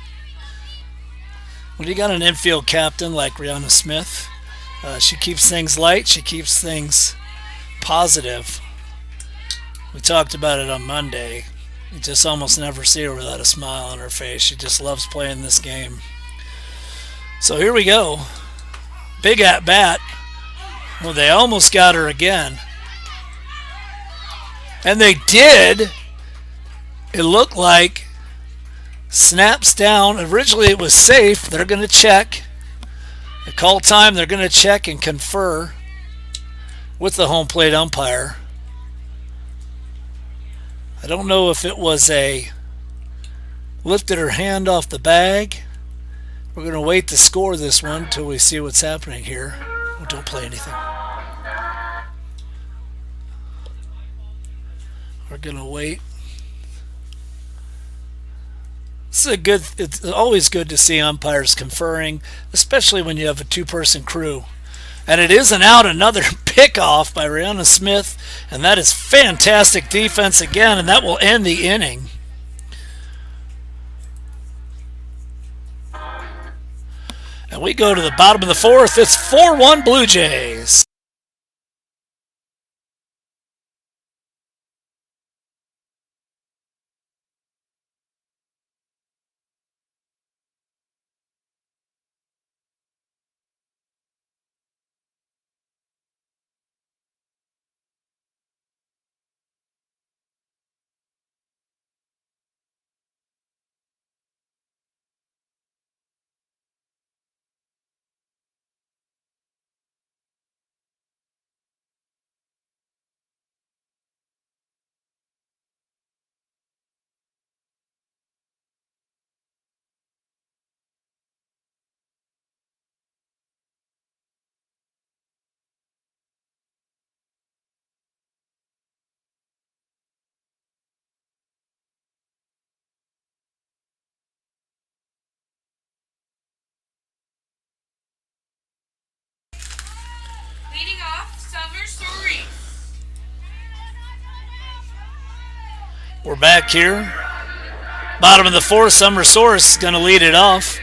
When you got an infield captain like Rihanna Smith, she keeps things light. She keeps things positive. We talked about it on Monday. You just almost never see her without a smile on her face. She just loves playing this game. So here we go. Big at bat. Well, they almost got her again. And they did. It looked like snaps down. Originally it was safe. They're going to check. At call time, they're going to check and confer with the home plate umpire. I don't know if it was a lifted her hand off the bag. We're going to wait to score this one until we see what's happening here. Oh, don't play anything. We're going to wait. It's always good to see umpires conferring, especially when you have a 2-person crew. And it is an out, another pickoff by Rihanna Smith, and that is fantastic defense again, and that will end the inning. And we go to the bottom of the 4th. It's 4-1 Blue Jays. We're back here. Bottom of the fourth, Summer Source is going to lead it off.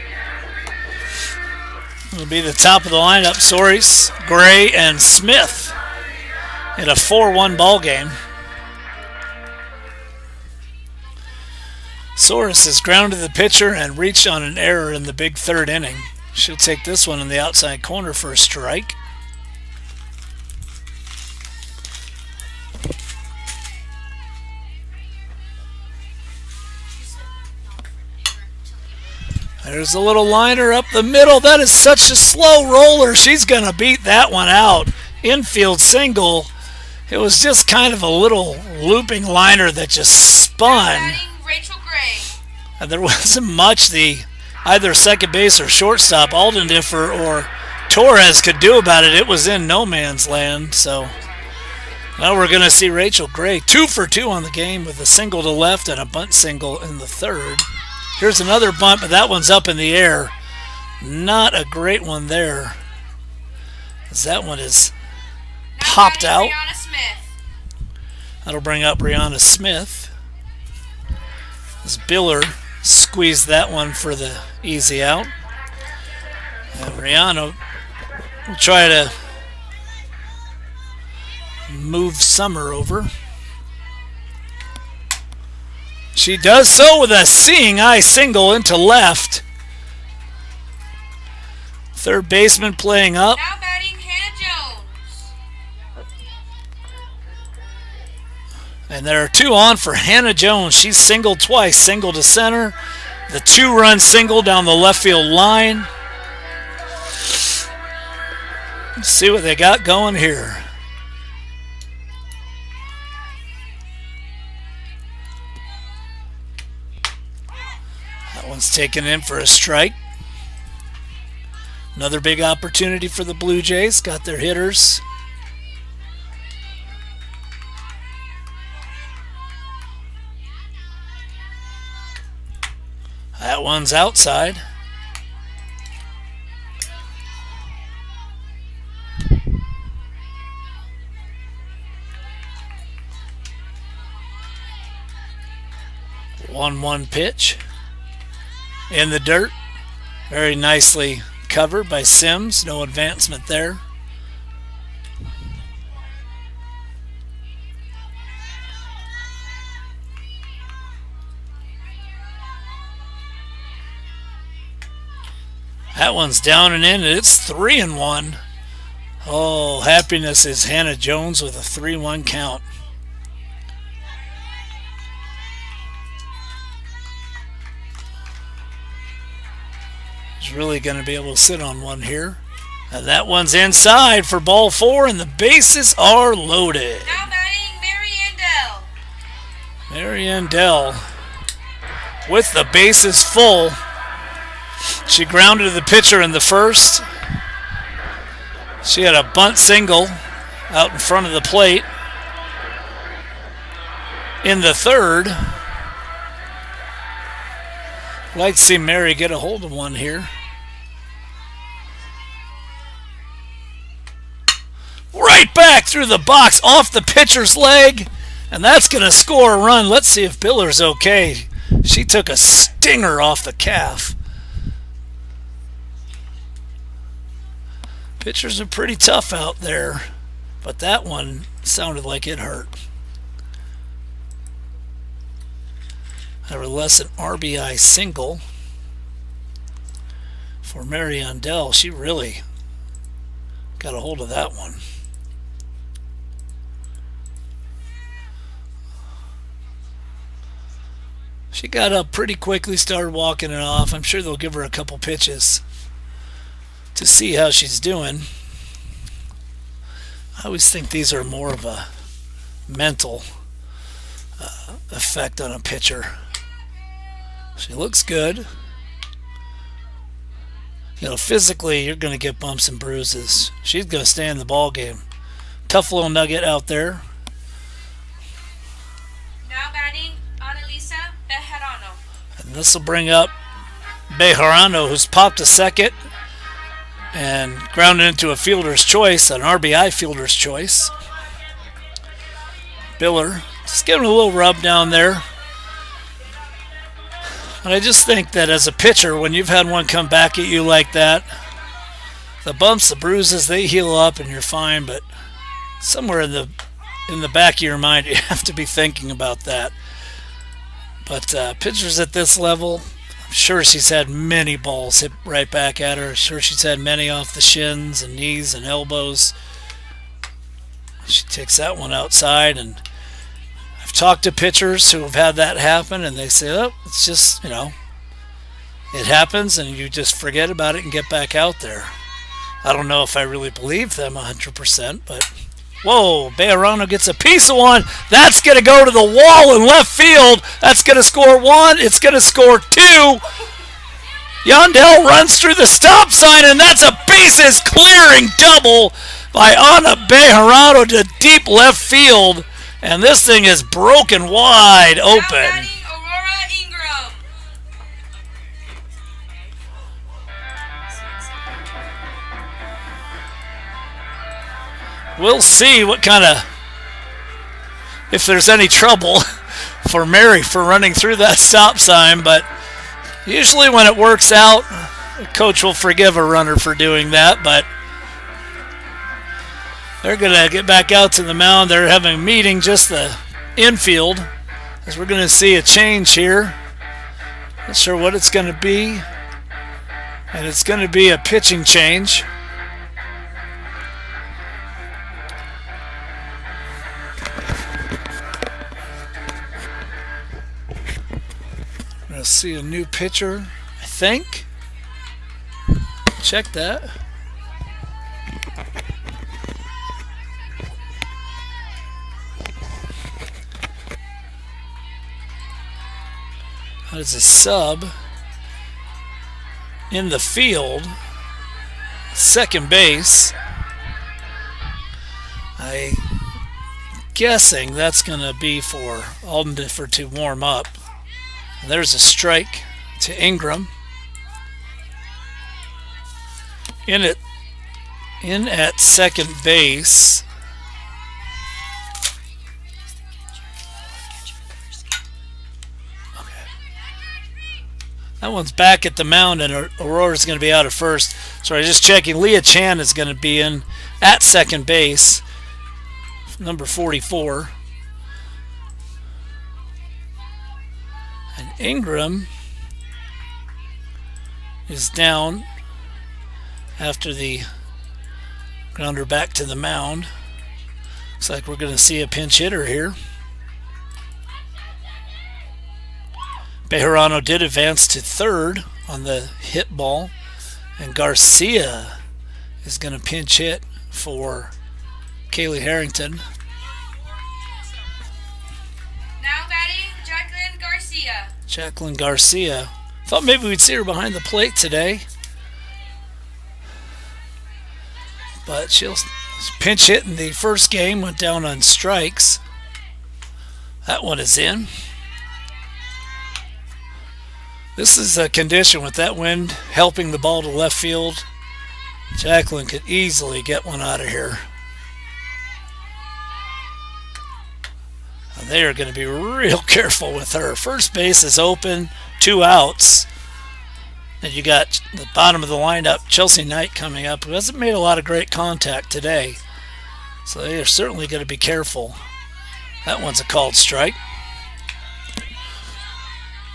It'll be the top of the lineup. Soares, Gray, and Smith in a 4-1 ball game. Soares has grounded the pitcher and reached on an error in the big third inning. She'll take this one in the outside corner for a strike. There's a little liner up the middle. That is such a slow roller. She's going to beat that one out. Infield single. It was just kind of a little looping liner that just spun. And there wasn't much either second base or shortstop, Aldendiffer or Torres could do about it. It was in no man's land. So now we're going to see Rachel Gray 2 for 2 on the game with a single to left and a bunt single in the third. Here's another bunt, but that one's up in the air. Not a great one there, as that one is popped out. That'll bring up Brianna Smith. As Biller squeezed that one for the easy out. And Brianna will try to move Summer over. She does so with a seeing eye single into left. Third baseman playing up. Now batting Hannah Jones. And there are 2 on for Hannah Jones. She's singled twice, single to center. The 2-run single down the left field line. Let's see what they got going here. One's taken in for a strike. Another big opportunity for the Blue Jays. Got their hitters. That one's outside. One pitch. In the dirt, very nicely covered by Sims. No advancement there. That one's down and in. It's 3-1. Oh, happiness is Hannah Jones with a 3-1 count. Really going to be able to sit on one here. And that one's inside for ball 4, and the bases are loaded. Now batting Marianne Dell with the bases full. She grounded the pitcher in the first. She had a bunt single out in front of the plate. In the third, I'd like to see Mary get a hold of one here. Right back through the box, off the pitcher's leg, and that's going to score a run. Let's see if Biller's okay. She took a stinger off the calf. Pitchers are pretty tough out there, but that one sounded like it hurt. Nevertheless, an RBI single for Marianne Dell. She really got a hold of that one. She got up pretty quickly, started walking it off. I'm sure they'll give her a couple pitches to see how she's doing. I always think these are more of a mental effect on a pitcher. She looks good. You know, physically, you're going to get bumps and bruises. She's going to stay in the ball game. Tough little nugget out there. Now batting Annalisa Bejarano. And this will bring up Bejarano, who's popped a second and grounded into a fielder's choice, an RBI fielder's choice. Biller just giving a little rub down there. And I just think that as a pitcher, when you've had one come back at you like that, the bumps, the bruises, they heal up and you're fine. But somewhere in the back of your mind, you have to be thinking about that. But pitchers at this level, I'm sure she's had many balls hit right back at her. I'm sure she's had many off the shins and knees and elbows. She takes that one outside, and I've talked to pitchers who have had that happen, and they say, oh, it's just, it happens, and you just forget about it and get back out there. I don't know if I really believe them 100%, but whoa, Bejarano gets a piece of one. That's going to go to the wall in left field. That's going to score one. It's going to score two. Yandel runs through the stop sign, and that's a bases clearing double by Ana Bejarano to deep left field. And this thing is broken wide open. We'll see what kind of, if there's any trouble for Mary for running through that stop sign, but usually when it works out, the coach will forgive a runner for doing that, but they're going to get back out to the mound. They're having a meeting, just the infield, as we're going to see a change here. Not sure what it's going to be, and it's going to be a pitching change. See a new pitcher, I think. Check that. That is a sub in the field, second base. I'm guessing that's going to be for Aldendifer to warm up. There's a strike to Ingram. In at second base. Okay. That one's back at the mound, and Aurora's going to be out at first. Sorry, just checking. Leah Chan is going to be in at second base, number 44. And Ingram is down after the grounder back to the mound. Looks like we're going to see a pinch hitter here. Bejarano did advance to third on the hit ball, and Garcia is going to pinch hit for Kaylee Harrington. Jacqueline Garcia. Thought maybe we'd see her behind the plate today, but she'll pinch hit in the first game, went down on strikes. That one is in. This is a condition with that wind helping the ball to left field. Jacqueline could easily get one out of here. They are going to be real careful with her. First base is open, 2 outs. And you got the bottom of the lineup, Chelsea Knight, coming up, who hasn't made a lot of great contact today. So they are certainly going to be careful. That one's a called strike.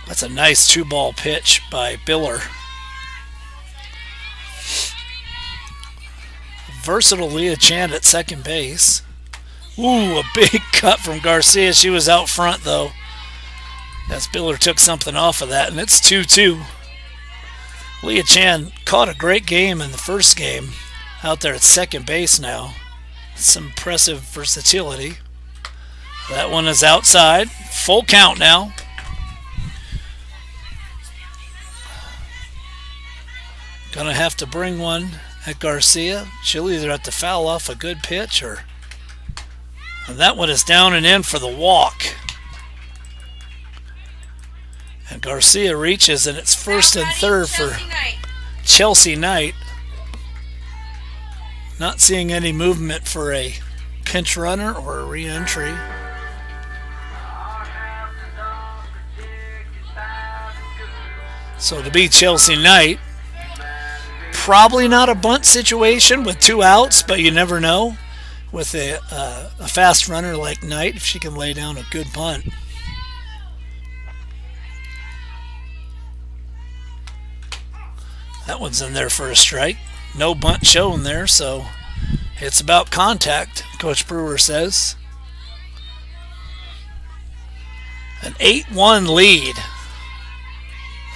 That's a nice 2-ball pitch by Biller. Versatile Leah Chan at second base. Ooh, a big cut from Garcia. She was out front, though. As Biller took something off of that, and it's 2-2. Leah Chan caught a great game in the first game. Out there at second base now. Some impressive versatility. That one is outside. Full count now. Gonna have to bring one at Garcia. She'll either have to foul off a good pitch or... And that one is down and in for the walk. And Garcia reaches, and it's first and third for Chelsea Knight. Not seeing any movement for a pinch runner or a re-entry. So to beat Chelsea Knight, probably not a bunt situation with two outs, but you never know with a fast runner like Knight if she can lay down a good bunt. That one's in there for a strike. No bunt shown there, so it's about contact, Coach Brewer says. An 8-1 lead.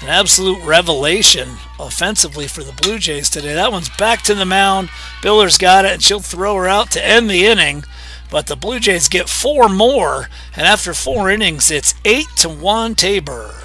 An absolute revelation offensively for the Blue Jays today. That one's back to the mound. Biller's got it, and she'll throw her out to end the inning. But the Blue Jays get four more, and after 4 innings, it's 8-1 Tabor.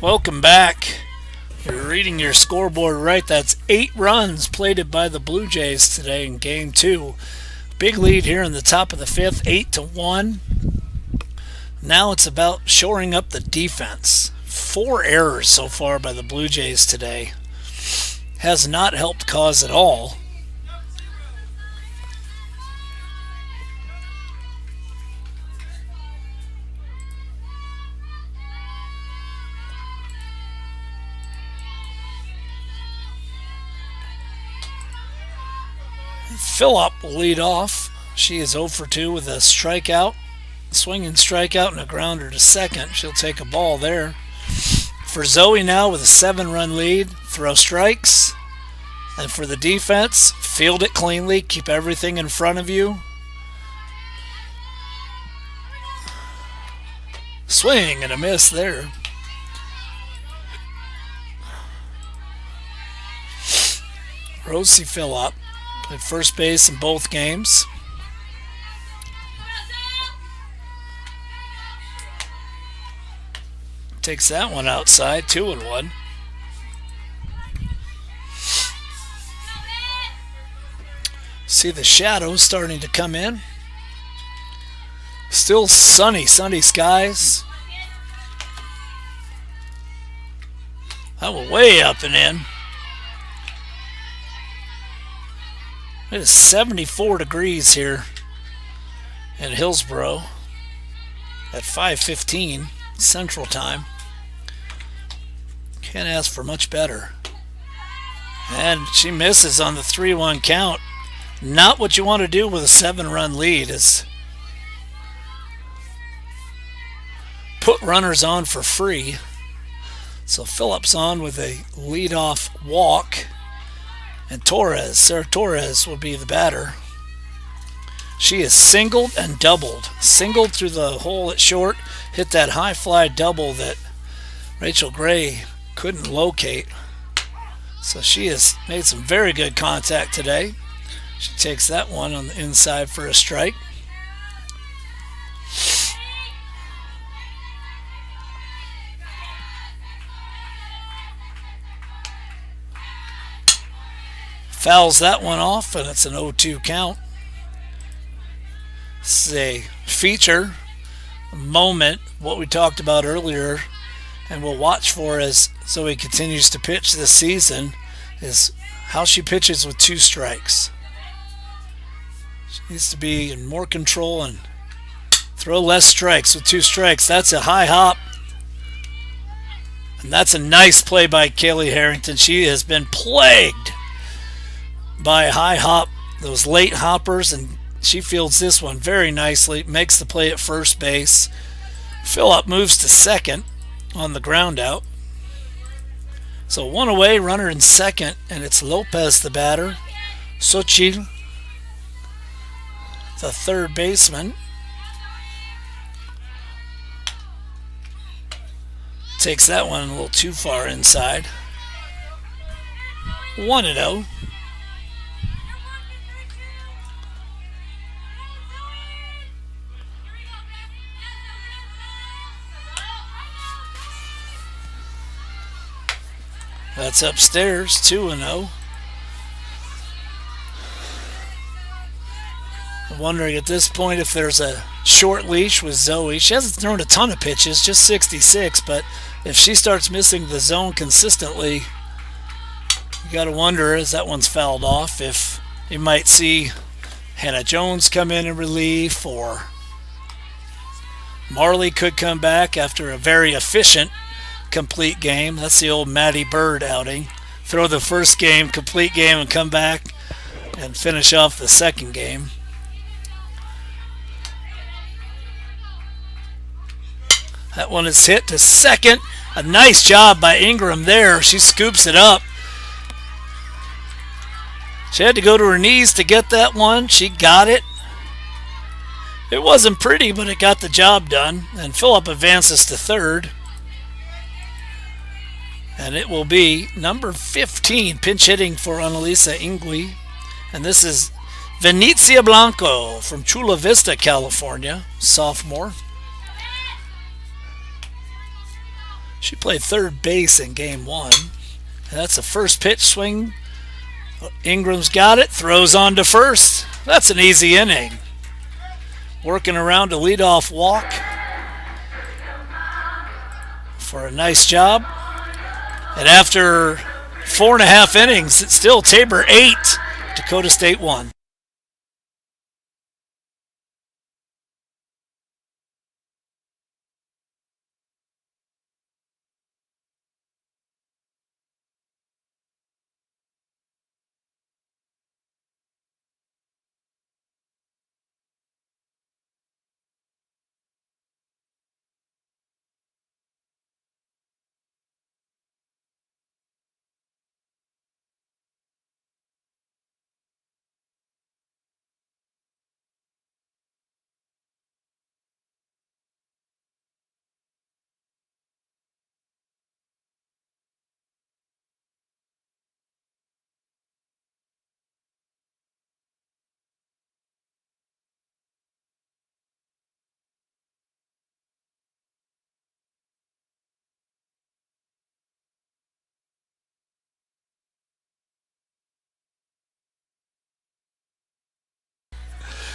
Welcome back. You're reading your scoreboard right. That's 8 runs plated by the Blue Jays today in Game 2. Big lead here in the top of the 5th, 8-1. Now it's about shoring up the defense. 4 errors so far by the Blue Jays today. Has not helped cause at all. Phillip will lead off. She is 0 for 2 with a strikeout. Swinging strikeout and a grounder to second. She'll take a ball there. For Zoe now with a 7-run lead. Throw strikes. And for the defense, field it cleanly. Keep everything in front of you. Swing and a miss there. Rosie Phillip played first base in both games. Takes that one outside, 2-1. See the shadows starting to come in. Still sunny skies. That went way up and in. It is 74 degrees here in Hillsboro at 5:15 Central Time. Can't ask for much better. And she misses on the 3-1 count. Not what you want to do with a 7-run lead is put runners on for free. So Phillip's on with a leadoff walk. And Sarah Torres will be the batter. She is singled and doubled. Singled through the hole at short, hit that high fly double that Rachel Gray couldn't locate. So she has made some very good contact today. She takes that one on the inside for a strike. Fouls that one off, and it's an 0-2 count. This is a feature moment, what we talked about earlier, and we'll watch for as Zoe continues to pitch this season, is how she pitches with two strikes. She needs to be in more control and throw less strikes with two strikes. That's a high hop. And that's a nice play by Kaylee Harrington. She has been plagued by high hop, those late hoppers, and she fields this one very nicely, makes the play at first base. Phillip moves to second on the ground out. So one away, runner in second, and it's Lopez the batter. Xochitl, the third baseman, takes that one a little too far inside. 1-0. That's upstairs, 2-0. I'm wondering at this point if there's a short leash with Zoe. She hasn't thrown a ton of pitches, just 66, but if she starts missing the zone consistently, you got to wonder, as that one's fouled off, if you might see Hannah Jones come in relief, or Marley could come back after a very efficient complete game. That's the old Maddie Bird outing. Throw the first game, complete game, and come back and finish off the second game. That one is hit to second. A nice job by Ingram there. She scoops it up. She had to go to her knees to get that one. She got it. It wasn't pretty, but it got the job done. And Phillip advances to third. And it will be number 15, pinch hitting for Annalisa Ingui. And this is Venezia Blanco from Chula Vista, California, sophomore. She played third base in game one. And that's a first pitch swing. Ingram's got it, throws on to first. That's an easy inning. Working around a leadoff walk for a nice job. And after 4.5 innings, it's still Tabor 8, Dakota State 1.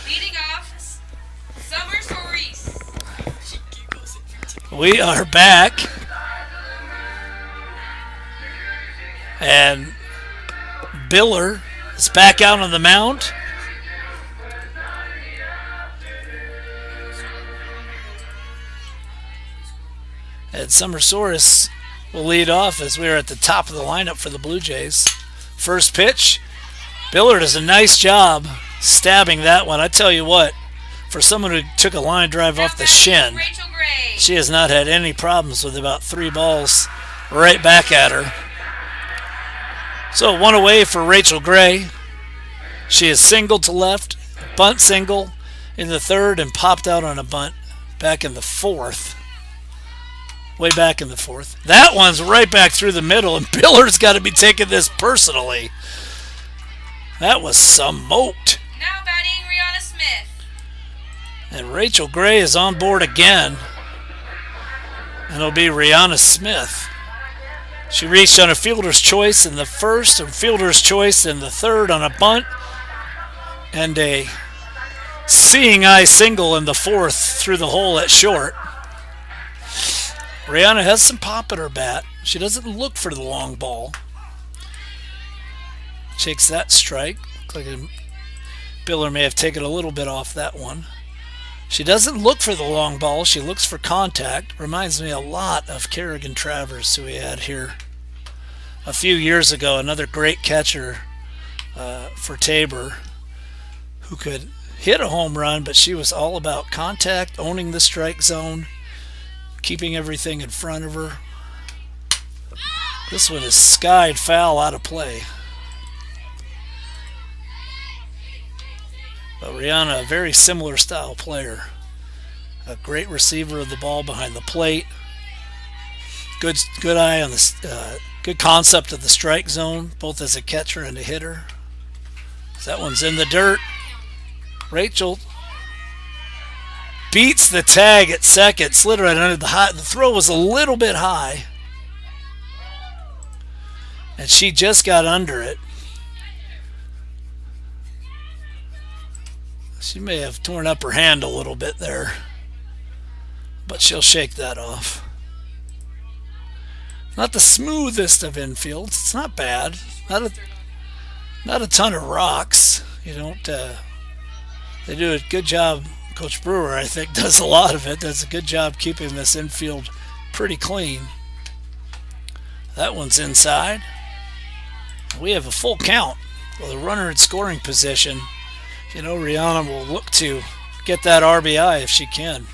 Leading off, Summer Soris. We are back. And Biller is back out on the mound. And Summer Soris will lead off as we are at the top of the lineup for the Blue Jays. First pitch. Biller does a nice job stabbing that one. I tell you what, for someone who took a line drive off the shin, she has not had any problems with about 3 balls right back at her. So one away for Rachel Gray. She is singled to left, bunt single in the third, and popped out on a bunt back in the fourth. Way back in the fourth. That one's right back through the middle, and Biller's got to be taking this personally. That was smoked. Now batting Rihanna Smith. And Rachel Gray is on board again. And it'll be Rihanna Smith. She reached on a fielder's choice in the first, and fielder's choice in the third on a bunt. And a seeing eye single in the fourth through the hole at short. Rihanna has some pop at her bat. She doesn't look for the long ball. Takes that strike. Looks like Biller may have taken a little bit off that one. She doesn't look for the long ball. She looks for contact. Reminds me a lot of Kerrigan Travers, who we had here a few years ago. Another great catcher for Tabor, who could hit a home run, but she was all about contact, owning the strike zone, keeping everything in front of her. This one is skied foul out of play. But Rihanna, a very similar style player. A great receiver of the ball behind the plate. Good eye on the good concept of the strike zone, both as a catcher and a hitter. That one's in the dirt. Rachel beats the tag at second, slid right under the high. The throw was a little bit high, and she just got under it. She may have torn up her hand a little bit there, but she'll shake that off. Not the smoothest of infields. It's not bad. Not a ton of rocks. You don't. They do a good job. Coach Brewer, I think, does a lot of it. Does a good job keeping this infield pretty clean. That one's inside. We have a full count with a runner in scoring position. You know, Rihanna will look to get that RBI if she can.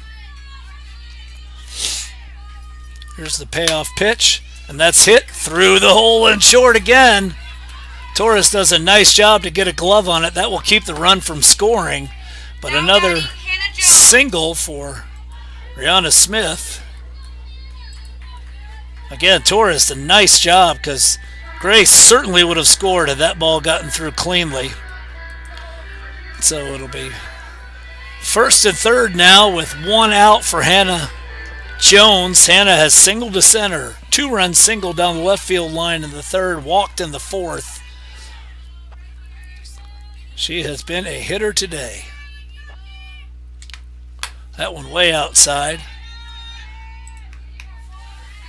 Here's the payoff pitch, and that's hit through the hole and short again. Torres does a nice job to get a glove on it. That will keep the run from scoring. But another single for Rihanna Smith. Again, Torres, a nice job, because Grace certainly would have scored had that ball gotten through cleanly. So it'll be first and third now with one out for Hannah Jones. Hannah has singled to center. 2-run single down the left field line in the third, walked in the fourth. She has been a hitter today. That one way outside.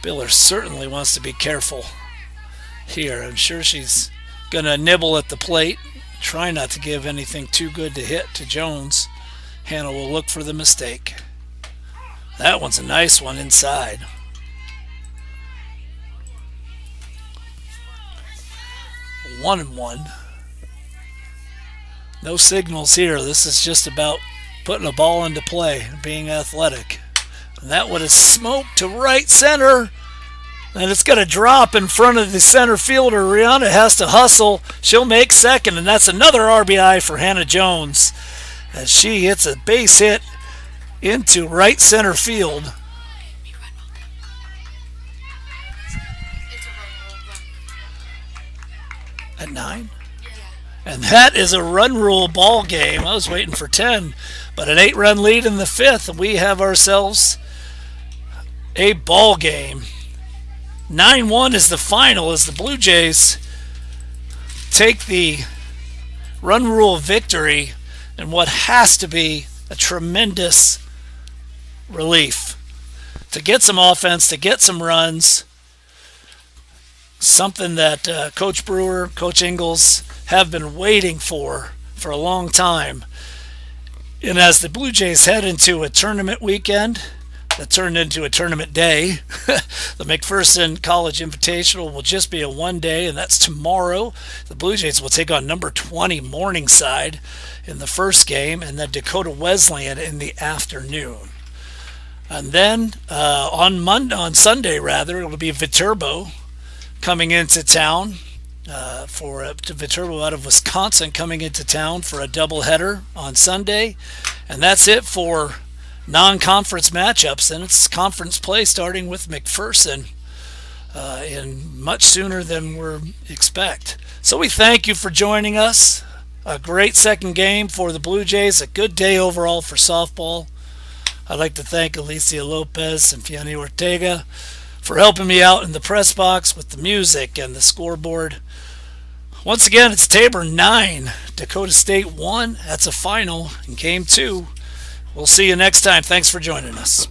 Biller certainly wants to be careful here. I'm sure she's going to nibble at the plate. Try not to give anything too good to hit to Jones. Hannah will look for the mistake. That one's a nice one inside. One and one. No signals here. This is just about putting a ball into play and being athletic. And that one is smoked to right center. And it's going to drop in front of the center fielder. Rihanna has to hustle. She'll make second, and that's another RBI for Hannah Jones as she hits a base hit into right center field. At 9? And that is a run rule ball game. I was waiting for 10, but an 8-run lead in the fifth, and we have ourselves a ball game. 9-1 is the final as the Blue Jays take the run rule victory in what has to be a tremendous relief. To get some offense, to get some runs, something that Coach Brewer, Coach Ingles have been waiting for a long time. And as the Blue Jays head into a tournament weekend that turned into a tournament day, the McPherson College Invitational will just be a one-day, and that's tomorrow. The Blue Jays will take on number 20 Morningside in the first game, and then Dakota Wesleyan in the afternoon. And then on Sunday, it'll be Viterbo coming into town Viterbo out of Wisconsin coming into town for a doubleheader on Sunday. And that's it for non-conference matchups, and it's conference play starting with McPherson in much sooner than we expect. So we thank you for joining us. A great second game for the Blue Jays, a good day overall for softball. I'd like to thank Alicia Lopez and Fiona Ortega for helping me out in the press box with the music and the scoreboard. Once again, it's Tabor 9, Dakota State 1. That's a final in game 2. We'll see you next time. Thanks for joining us.